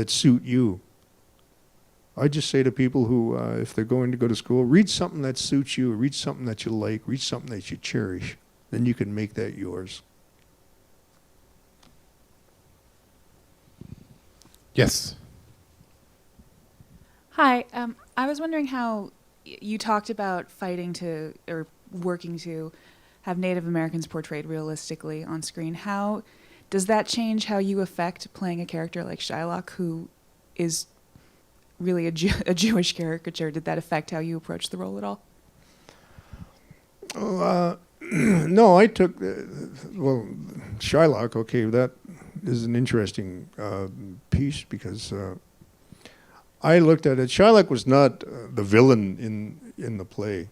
B: suit you. I just say to people who, if they're going to go to school, read something that suits you. Read something that you like. Read something that you cherish. Then you can make that yours.
A: Yes.
E: Hi, I was wondering how you talked about fighting to or working to have Native Americans portrayed realistically on screen. How does that change how you affect playing a character like Shylock, who is really a Jewish caricature? Did that affect how you approach the role at all?
B: No, I took, well, Shylock, okay, that is an interesting piece because I looked at it. Shylock was not the villain in the play.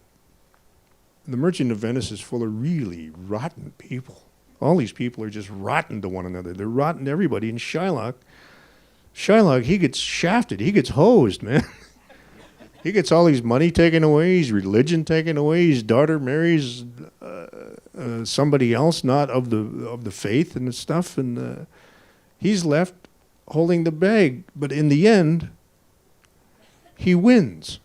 B: The Merchant of Venice is full of really rotten people. All these people are just rotten to one another. They're rotten to everybody. And Shylock, he gets shafted. He gets hosed, man. He gets all his money taken away, his religion taken away. His daughter marries somebody else, not of the faith and stuff, and he's left holding the bag. But in the end, he wins,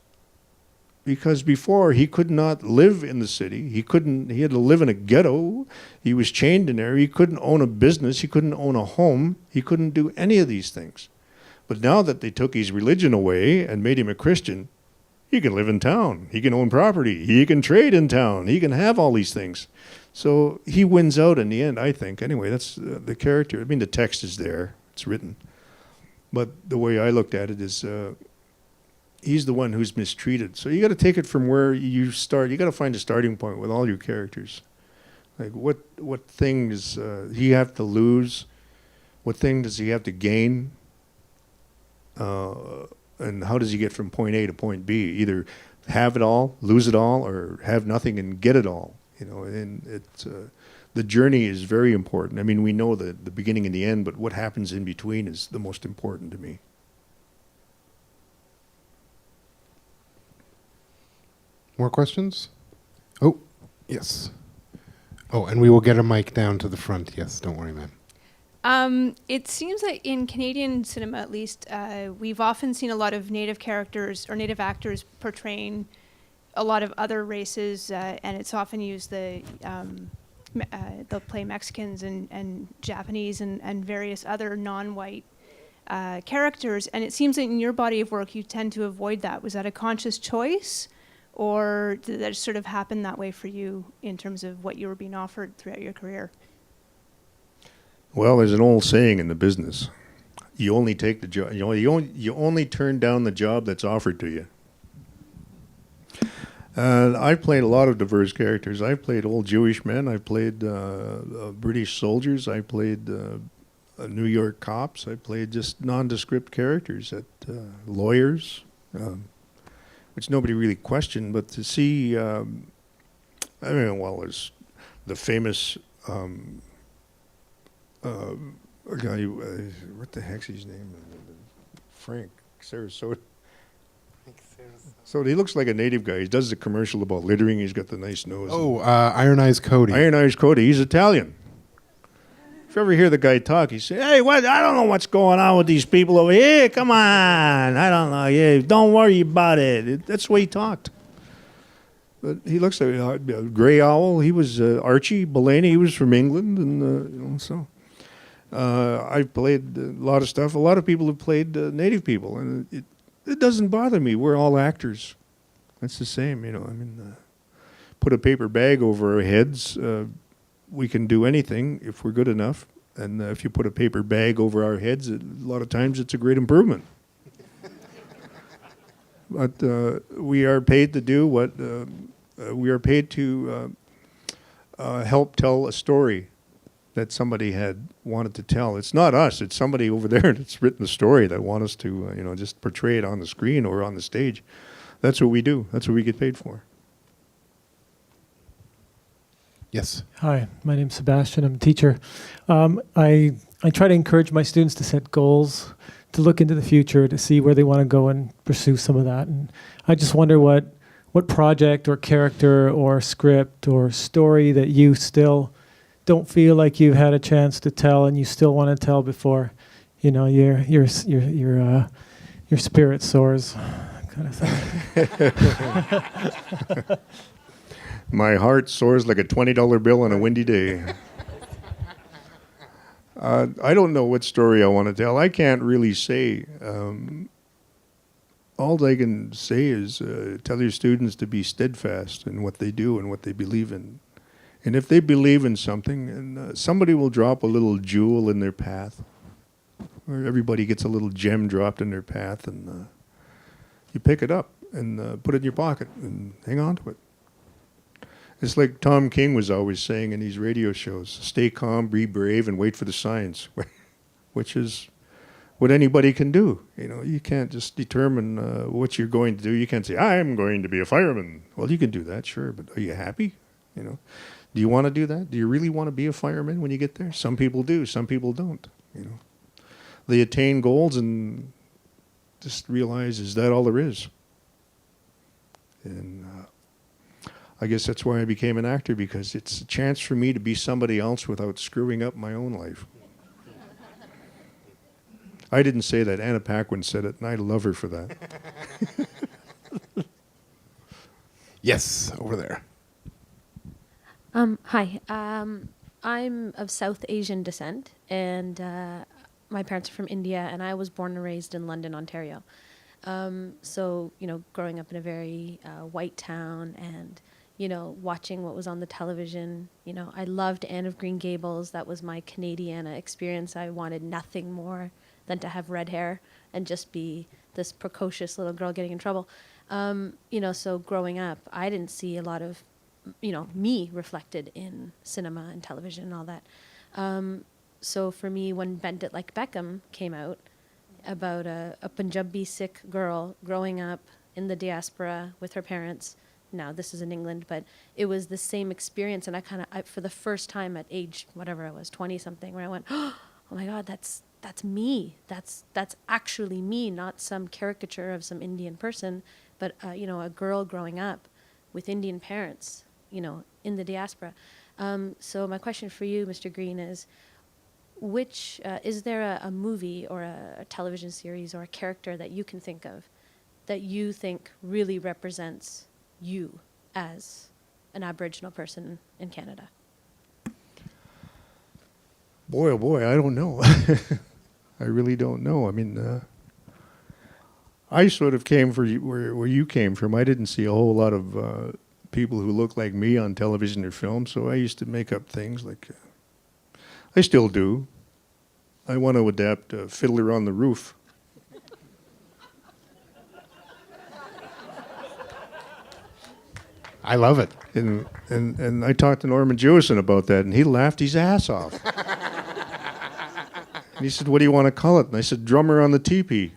B: because before he could not live in the city. He had to live in a ghetto. He was chained in there. He couldn't own a business. He couldn't own a home. He couldn't do any of these things. But now that they took his religion away and made him a Christian, he can live in town. He can own property. He can trade in town. He can have all these things. So he wins out in the end, I think. Anyway, that's the character. I mean, the text is there. It's written. But the way I looked at it is he's the one who's mistreated. So you got to take it from where you start. You got to find a starting point with all your characters. Like what thing does he have to lose? What thing does he have to gain? And how does he get from point A to point B? Either have it all, lose it all, or have nothing and get it all. You know, and it's the journey is very important. I mean, we know the beginning and the end, but what happens in between is the most important to me.
A: More questions? Oh, yes. Oh, and we will get a mic down to the front. Yes, don't worry, ma'am.
F: It seems that in Canadian cinema, at least, we've often seen a lot of Native characters or Native actors portraying a lot of other races, and it's often used they'll play Mexicans and Japanese and various other non-white characters. And it seems that in your body of work, you tend to avoid that. Was that a conscious choice, or did that sort of happen that way for you in terms of what you were being offered throughout your career?
B: Well, there's an old saying in the business: you only take the job. You only turn down the job that's offered to you. I've played a lot of diverse characters. I've played old Jewish men. I've played British soldiers. I played New York cops. I played just nondescript characters, lawyers, which nobody really questioned. But to see, I mean, well, there's the famous. A guy, what the heck's his name? Frank Sarasota. So he looks like a native guy. He does the commercial about littering. He's got the nice nose.
A: Oh, Iron Eyes Cody.
B: Iron Eyes Cody. He's Italian. If you ever hear the guy talk, he says, "Hey, what? I don't know what's going on with these people over here. Come on. I don't know. Yeah, don't worry about it." That's the way he talked. But he looks like a gray owl. He was Archie Bellany. He was from England, and so. I've played a lot of stuff. A lot of people have played native people, and it doesn't bother me. We're all actors. That's the same, you know. I mean, put a paper bag over our heads. We can do anything if we're good enough. And if you put a paper bag over our heads, a lot of times it's a great improvement. But we are paid to do what we are paid to help tell a story that somebody had wanted to tell. It's not us. It's somebody over there that's written the story that want us to, just portray it on the screen or on the stage. That's what we do. That's what we get paid for.
A: Yes.
G: Hi, my name's Sebastian. I'm a teacher. I try to encourage my students to set goals, to look into the future, to see where they want to go and pursue some of that. And I just wonder what project or character or script or story that you still don't feel like you've had a chance to tell, and you still want to tell before, your spirit soars, kind of thing.
B: My heart soars like a $20 bill on a windy day. I don't know what story I want to tell. I can't really say. all I can say is tell your students to be steadfast in what they do and what they believe in. And if they believe in something, and somebody will drop a little jewel in their path, or everybody gets a little gem dropped in their path, and you pick it up and put it in your pocket and hang on to it. It's like Tom King was always saying in these radio shows, stay calm, be brave, and wait for the signs, which is what anybody can do. You know, you can't just determine what you're going to do. You can't say, I'm going to be a fireman. Well, you can do that, sure, but are you happy? You know, do you want to do that? Do you really want to be a fireman when you get there? Some people do, some people don't. You know, they attain goals and just realize, is that all there is? And I guess that's why I became an actor, because it's a chance for me to be somebody else without screwing up my own life. I didn't say that. Anna Paquin said it, and I love her for that.
A: Yes, over there.
H: Hi. I'm of South Asian descent, and my parents are from India, and I was born and raised in London, Ontario. So, you know, growing up in a very white town and, you know, watching what was on the television, you know, I loved Anne of Green Gables. That was my Canadiana experience. I wanted nothing more than to have red hair and just be this precocious little girl getting in trouble. You know, so growing up, I didn't see a lot of, you know, me reflected in cinema and television and all that. So for me, when Bend It Like Beckham came out, about a Punjabi Sikh girl growing up in the diaspora with her parents, now this is in England, but it was the same experience. And I for the first time at age, whatever I was, 20 something, where I went, oh my God, that's me. That's actually me, not some caricature of some Indian person, but you know, a girl growing up with Indian parents, you know, in the diaspora. So my question for you, Mr. Greene, is which is there a movie or a television series or a character that you can think of that you think really represents you as an Aboriginal person in Canada?
B: Boy, oh boy, I don't know. I really don't know. I mean, I sort of came from where you came from. I didn't see a whole lot of people who look like me on television or film, so I used to make up things like, I still do. I want to adapt Fiddler on the Roof.
A: I love it.
B: And I talked to Norman Jewison about that, and he laughed his ass off. And he said, what do you want to call it? And I said, Drummer on the Teepee.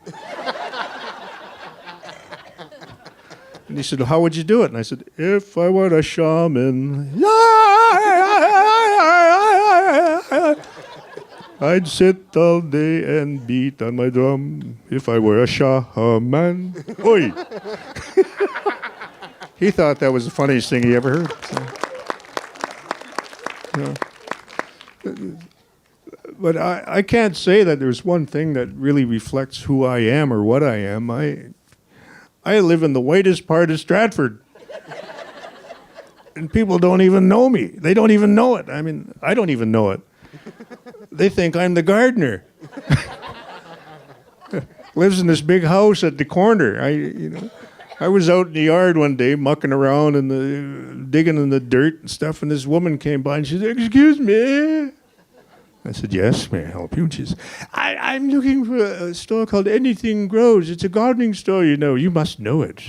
B: And he said, how would you do it? And I said, if I were a shaman, I'd sit all day and beat on my drum. If I were a shaman. Oi! He thought that was the funniest thing he ever heard. So, yeah. But I can't say that there's one thing that really reflects who I am or what I am. I live in the whitest part of Stratford. And people don't even know me. They don't even know it. I mean, I don't even know it. They think I'm the gardener. Lives in this big house at the corner. I was out in the yard one day mucking around and digging in the dirt and stuff, and this woman came by and she said, excuse me. I said, yes, may I help you? And she said, I'm looking for a store called Anything Grows. It's a gardening store, you know. You must know it.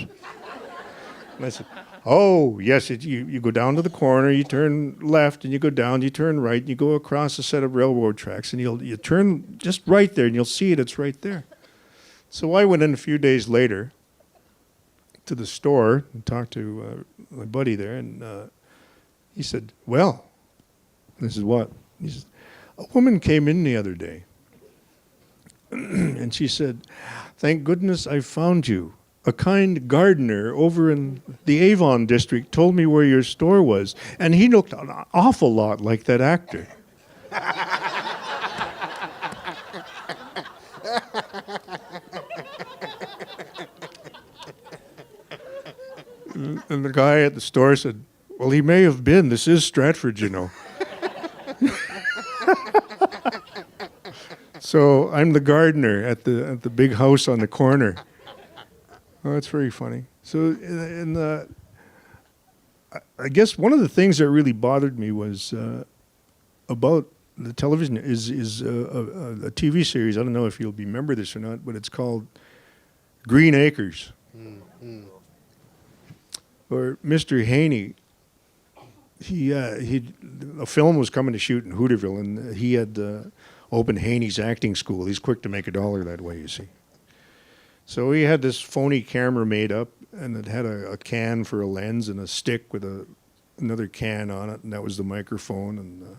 B: And I said, oh, yes. You go down to the corner, you turn left, and you go down, you turn right, and you go across a set of railroad tracks, and you turn just right there, and you'll see it. It's right there. So I went in a few days later to the store and talked to my buddy there, and he said, well, this is what? He said, a woman came in the other day, and she said, thank goodness I found you. A kind gardener over in the Avon district told me where your store was, and he looked an awful lot like that actor. And the guy at the store said, well, he may have been. This is Stratford, you know. So I'm the gardener at the big house on the corner. Oh, it's very funny. So, I guess one of the things that really bothered me was about the television is a TV series. I don't know if you'll remember this or not, but it's called Green Acres.
A: Mm-hmm.
B: Or Mr. Haney. A film was coming to shoot in Hooterville, and he had opened Haney's acting school. He's quick to make $1 that way, you see. So he had this phony camera made up, and it had a can for a lens and a stick with another can on it, and that was the microphone. And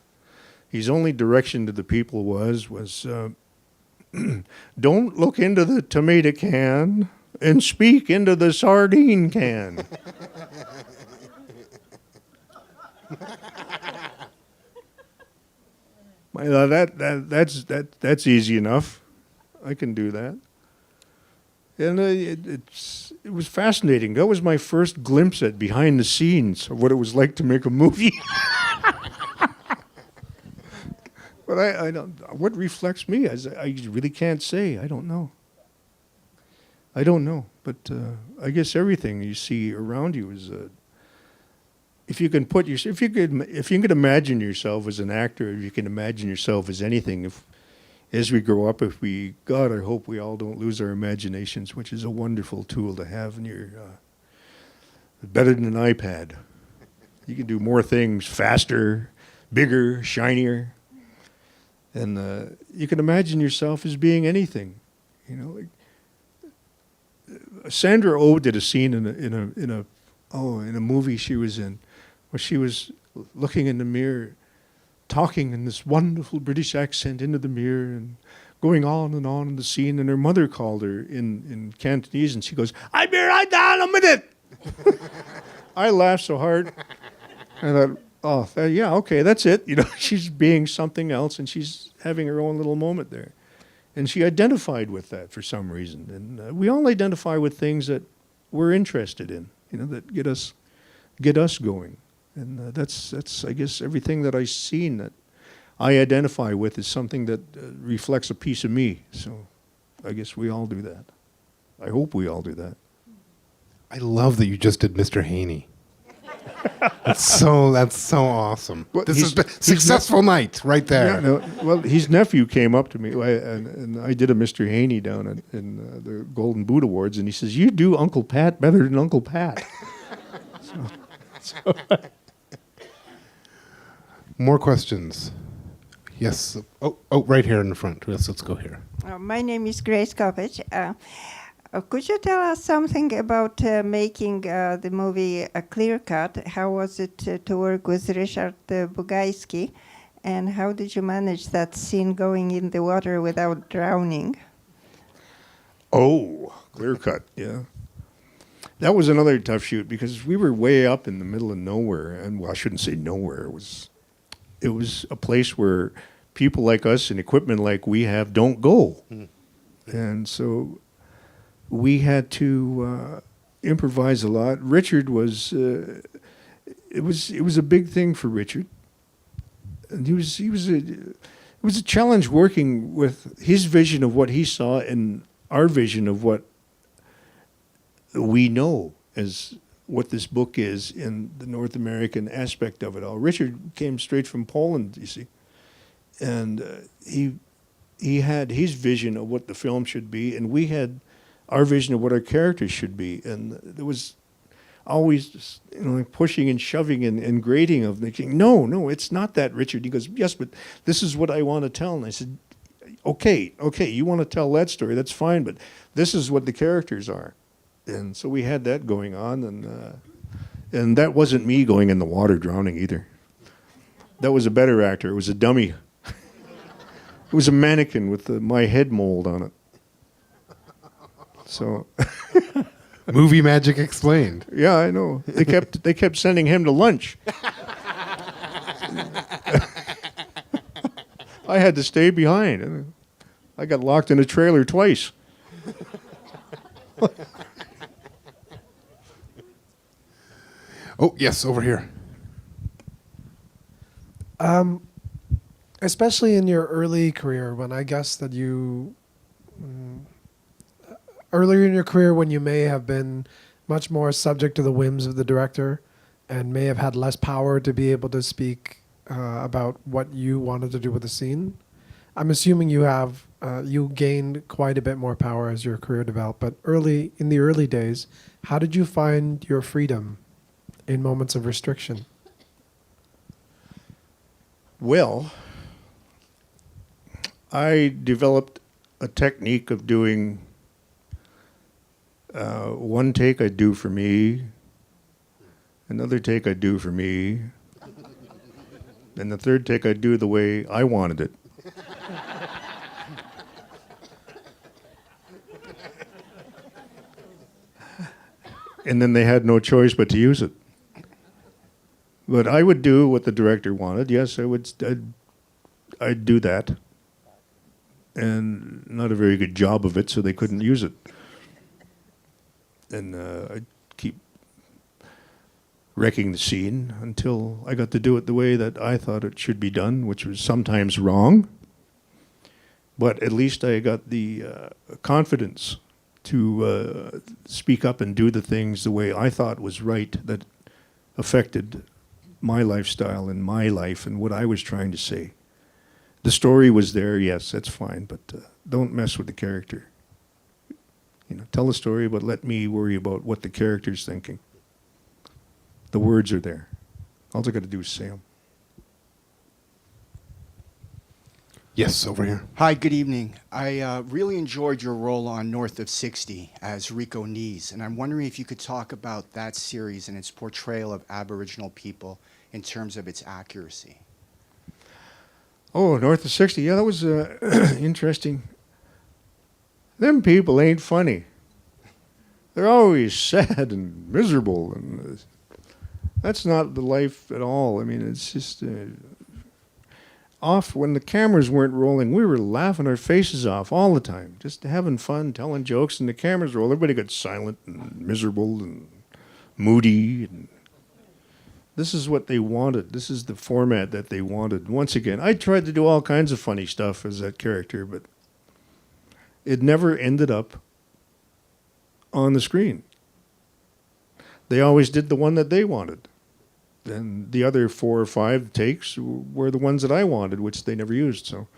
B: his only direction to the people was don't look into the tomato can and speak into the sardine can. That's easy enough. I can do that. And it was fascinating. That was my first glimpse at behind the scenes of what it was like to make a movie. But I don't. What reflects me? I really can't say. I don't know. But I guess everything you see around you is. If you could imagine yourself as an actor, if you can imagine yourself as anything, as we grow up, God, I hope we all don't lose our imaginations, which is a wonderful tool to have in your, better than an iPad. You can do more things faster, bigger, shinier, and you can imagine yourself as being anything, you know. Like, Sandra Oh did a scene in a movie she was in, where she was looking in the mirror, talking in this wonderful British accent into the mirror and going on in the scene, and her mother called her in Cantonese, and she goes, "I'll be right down a minute." I laughed so hard. I thought, yeah, okay, that's it. You know, she's being something else, and she's having her own little moment there. And she identified with that for some reason. And we all identify with things that we're interested in, you know, that get us going. And that's I guess everything that I've seen that I identify with is something that reflects a piece of me. So I guess we all do that. I hope we all do that.
A: I love that you just did Mr. Haney. That's so awesome.
B: Well,
A: This is a successful night right there.
B: Yeah, no, well, his nephew came up to me, and I did a Mr. Haney down in the Golden Boot Awards, and he says, "You do Uncle Pat better than Uncle Pat."
A: More questions? Yes. Oh, right here in the front. Yes, let's go here.
I: My name is Grace Kopic. Could you tell us something about making the movie a clear cut? How was it to work with Richard Bugajski? And how did you manage that scene going in the water without drowning?
B: Oh, clear cut, yeah. That was another tough shoot because we were way up in the middle of nowhere. And well, I shouldn't say nowhere. It was a place where people like us and equipment like we have don't go. Mm. And so we had to improvise a lot. Richard was it was a big thing for Richard, and it was a challenge working with his vision of what he saw and our vision of what we know as what this book is in the North American aspect of it all. Richard came straight from Poland, you see, and he had his vision of what the film should be, and we had our vision of what our characters should be. And there was always, like pushing and shoving and grating of thinking, no, it's not that, Richard. He goes, yes, but this is what I want to tell. And I said, okay, you want to tell that story, that's fine, but this is what the characters are. And so we had that going on, and that wasn't me going in the water drowning either. That was a better actor. It was a dummy. It was a mannequin with my head mold on it. So,
A: movie magic explained.
B: Yeah, I know. They kept sending him to lunch. I had to stay behind. I got locked in a trailer twice.
A: Oh, yes, over here.
J: Especially in your early career, when I guess that you earlier in your career when you may have been much more subject to the whims of the director and may have had less power to be able to speak about what you wanted to do with the scene. I'm assuming you gained quite a bit more power as your career developed, but in the early days, how did you find your freedom in moments of restriction?
B: Well, I developed a technique of doing one take I'd do for me, another take I'd do for me, and the third take I'd do the way I wanted it. And then they had no choice but to use it. But I would do what the director wanted. Yes, I'd do that. And not a very good job of it, so they couldn't use it. And I'd keep wrecking the scene until I got to do it the way that I thought it should be done, which was sometimes wrong. But at least I got the confidence to speak up and do the things the way I thought was right, that affected my lifestyle and my life and what I was trying to say. The story was there, yes, that's fine, but don't mess with the character. You know, tell the story, but let me worry about what the character's thinking. The words are there. All I got to do is say them.
A: Yes, over here.
K: Hi, good evening. I really enjoyed your role on North of 60 as Rico Nees, and I'm wondering if you could talk about that series and its portrayal of Aboriginal people in terms of its accuracy.
B: Oh, North of 60, yeah, that was interesting. Them people ain't funny. They're always sad and miserable, and that's not the life at all. I mean, it's just off when the cameras weren't rolling. We were laughing our faces off all the time, just having fun, telling jokes, and the cameras roll. Everybody got silent and miserable and moody. And this is what they wanted. This is the format that they wanted. Once again, I tried to do all kinds of funny stuff as that character, but it never ended up on the screen. They always did the one that they wanted. And the other 4 or 5 takes were the ones that I wanted, which they never used. So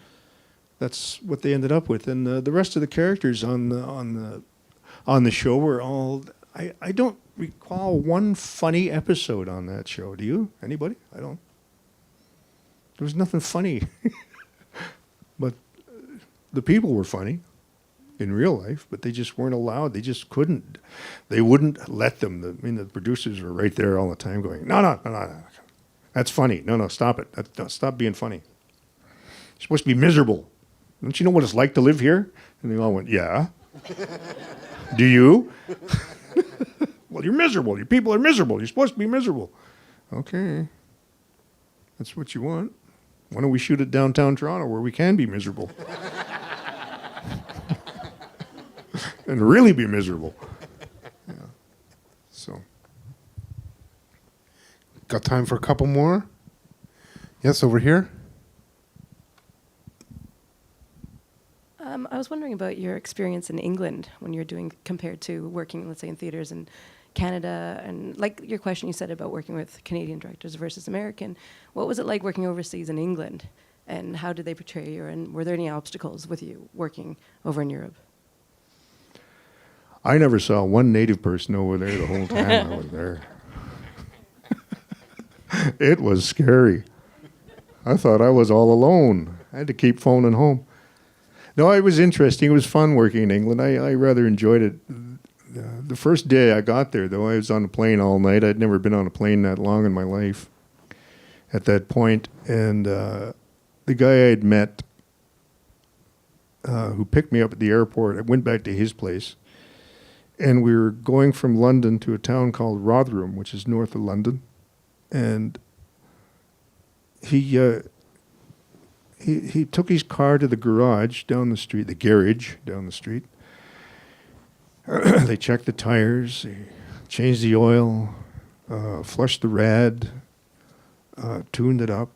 B: that's what they ended up with. And the rest of the characters on the show were all. I don't recall one funny episode on that show. Do you? Anybody? I don't. There was nothing funny. But the people were funny in real life, but they just weren't allowed. They just couldn't. They wouldn't let them. The producers were right there all the time going, no. That's funny. No, stop it. Stop being funny. You're supposed to be miserable. Don't you know what it's like to live here? And they all went, yeah. Do you? Well, you're miserable. Your people are miserable. You're supposed to be miserable. Okay. That's what you want. Why don't we shoot it downtown Toronto where we can be miserable? And really be miserable. Yeah. So.
A: Got time for a couple more? Yes, over here.
L: I was wondering about your experience in England when you're doing, compared to working, let's say, in theaters in Canada, and like your question you said about working with Canadian directors versus American. What was it like working overseas in England, and how did they portray you, and were there any obstacles with you working over in Europe?
B: I never saw one native person over there the whole time I was there. It was scary. I thought I was all alone. I had to keep phoning home. No, it was interesting. It was fun working in England. I rather enjoyed it. The first day I got there, though, I was on a plane all night. I'd never been on a plane that long in my life at that point. And the guy I had met who picked me up at the airport, I went back to his place. And we were going from London to a town called Rotherham, which is north of London. And he took his car to the garage down the street, the garage down the street. They checked the tires, they changed the oil, flushed the rad, tuned it up,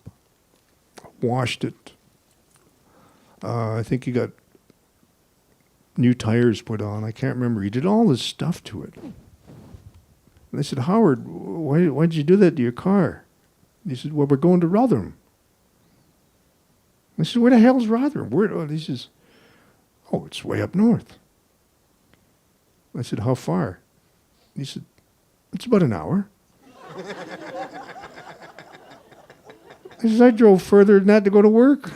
B: washed it. I think he got new tires put on. I can't remember. He did all this stuff to it. And I said, Howard, why did you do that to your car? And he said, well, we're going to Rotherham. I said, where the hell's Rotherham? He says, oh, it's way up north. I said, how far? He said, it's about an hour. I said, I drove further than that to go to work.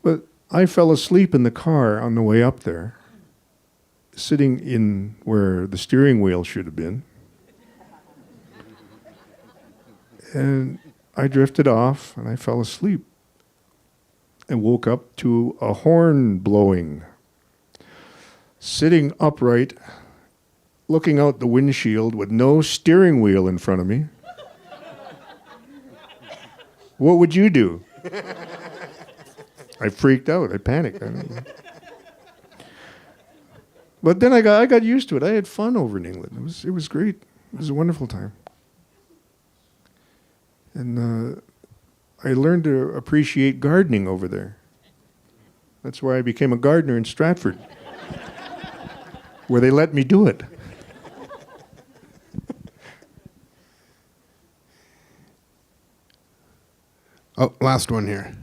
B: But I fell asleep in the car on the way up there, sitting in where the steering wheel should have been. And I drifted off and I fell asleep and woke up to a horn blowing. Sitting upright, looking out the windshield with no steering wheel in front of me. What would you do? I freaked out. I panicked. But then I got used to it. I had fun over in England. It was great. It was a wonderful time. And I learned to appreciate gardening over there. That's why I became a gardener in Stratford, where they let me do it.
A: Oh, last one here.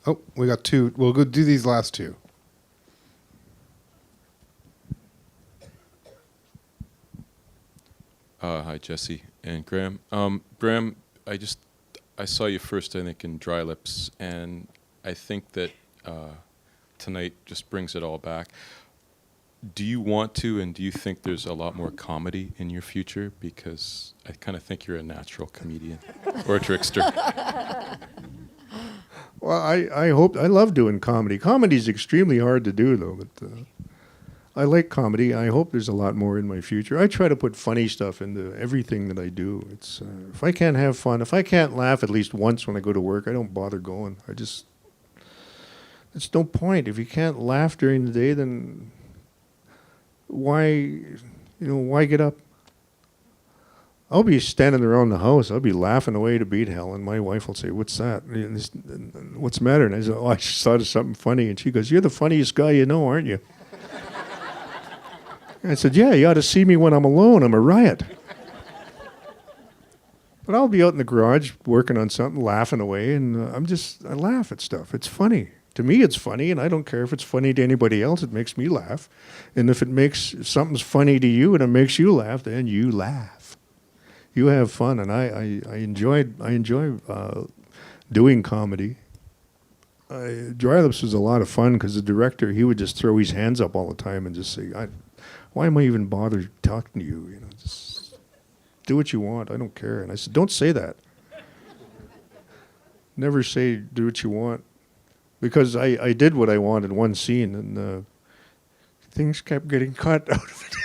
A: Oh, we got two. We'll go do these last two.
M: Hi, Jesse and Graham. Graham, I saw you first, I think, in Dry Lips, and I think that tonight just brings it all back. Do you want to, and do you think there's a lot more comedy in your future? Because I kind of think you're a natural comedian or a trickster.
B: Well, I love doing comedy. Comedy's extremely hard to do, though. But I like comedy. I hope there's a lot more in my future. I try to put funny stuff into everything that I do. It's if I can't have fun, if I can't laugh at least once when I go to work, I don't bother going. It's no point. If you can't laugh during the day, then why get up? I'll be standing around the house. I'll be laughing away to beat hell, and my wife will say, "What's that? What's the matter?" And I say, "Oh, I just thought of something funny." And she goes, "You're the funniest guy you know, aren't you?" And I said, "Yeah, you ought to see me when I'm alone. I'm a riot." But I'll be out in the garage working on something, laughing away, and I laugh at stuff. It's funny. To me, it's funny, and I don't care if it's funny to anybody else. It makes me laugh. And if something's funny to you and it makes you laugh, then you laugh. You have fun, and I enjoy doing comedy. Dry Lips was a lot of fun because the director, he would just throw his hands up all the time and just say, "Why am I even bothered talking to you? Just do what you want. I don't care." And I said, "Don't say that. Never say do what you want." Because I did what I wanted in one scene, and things kept getting cut out of it.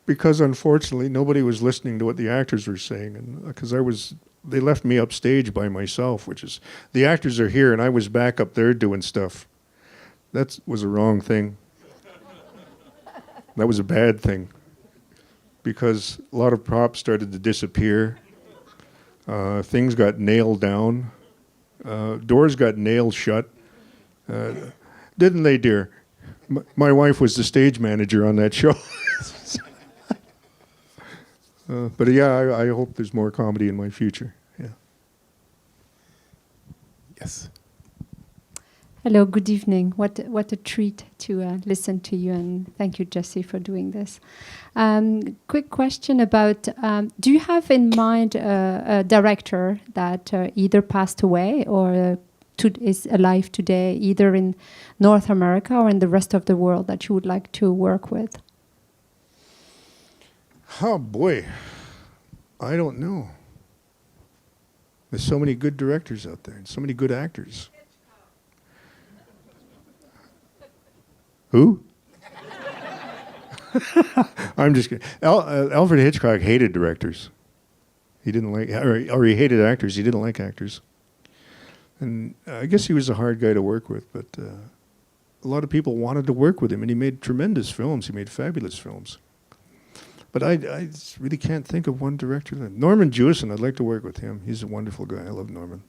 B: Because unfortunately, nobody was listening to what the actors were saying, and because they left me upstage by myself, which is, the actors are here, and I was back up there doing stuff. That was a wrong thing. That was a bad thing. Because a lot of props started to disappear. Things got nailed down. Doors got nailed shut. Didn't they, dear? My wife was the stage manager on that show. But yeah, I hope there's more comedy in my future. Yeah.
A: Yes.
N: Hello, good evening. What a treat to listen to you, and thank you, Jesse, for doing this. Quick question about, do you have in mind a director that either passed away or is alive today, either in North America or in the rest of the world, that you would like to work with?
B: Oh, boy. I don't know. There's so many good directors out there and so many good actors. Who? I'm just kidding. Alfred Hitchcock hated directors. He didn't like, or he hated actors. He didn't like actors. And I guess he was a hard guy to work with, but a lot of people wanted to work with him, and he made tremendous films. He made fabulous films. But I really can't think of one director. Norman Jewison, I'd like to work with him. He's a wonderful guy. I love Norman.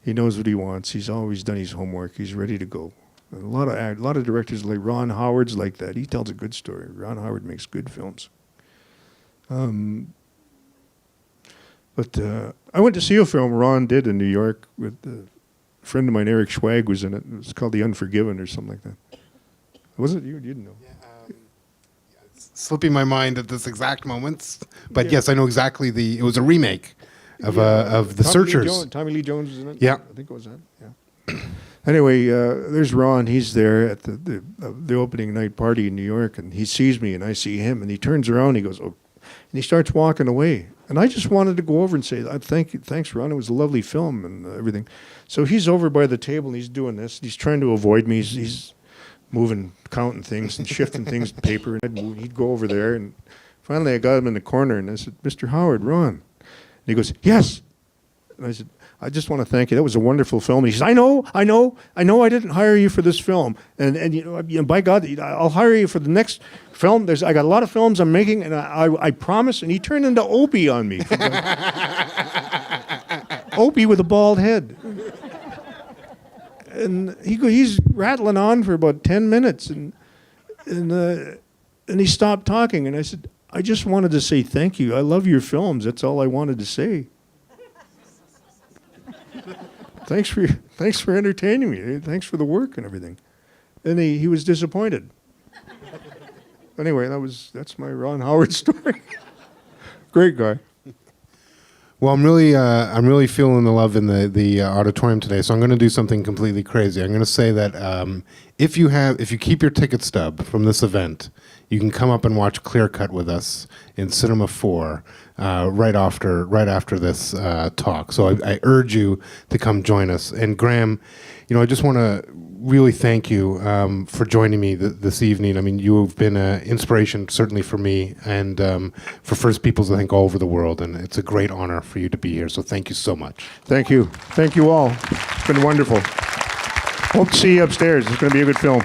B: He knows what he wants. He's always done his homework. He's ready to go. And a lot of directors like Ron Howard's like that. He tells a good story. Ron Howard makes good films. But I went to see a film Ron did in New York with a friend of mine, Eric Schwag, was in it. It was called The Unforgiven or something like that. Was it? You didn't know.
A: Yeah, it's slipping my mind at this exact moment. But
B: Yeah.
A: yes, I know exactly it was a remake of The Searchers.
B: Tommy Lee Jones was in it?
A: Yeah.
B: I think it was that, yeah. Anyway, there's Ron. He's there at the opening night party in New York, and he sees me, and I see him, and he turns around, he goes, oh, and he starts walking away. And I just wanted to go over and say, thanks, Ron. It was a lovely film and everything. So he's over by the table, and he's doing this. He's trying to avoid me. He's moving, counting things and shifting things, paper. And he'd go over there, and finally I got him in the corner, and I said, Mr. Howard, Ron. And he goes, yes. And I said, I just want to thank you. That was a wonderful film. And he says, I know I didn't hire you for this film. And you know, by God, I'll hire you for the next film. I got a lot of films I'm making, and I promise. And he turned into Opie on me. Opie with a bald head. And he's rattling on for about 10 minutes. And he stopped talking. And I said, I just wanted to say thank you. I love your films. That's all I wanted to say. Thanks for entertaining me. Thanks for the work and everything. And he was disappointed. Anyway, that's my Ron Howard story. Great guy.
A: Well, I'm really feeling the love in the auditorium today. So I'm going to do something completely crazy. I'm going to say that if you keep your ticket stub from this event, you can come up and watch Clear Cut with us in Cinema 4 right after this talk. So I urge you to come join us. And Graham, I just want to really thank you for joining me this evening. I mean, you have been an inspiration certainly for me and for First Peoples, I think, all over the world. And it's a great honor for you to be here. So thank you so much.
B: Thank you. Thank you all. It's been wonderful. Hope to see you upstairs. It's going to be a good film.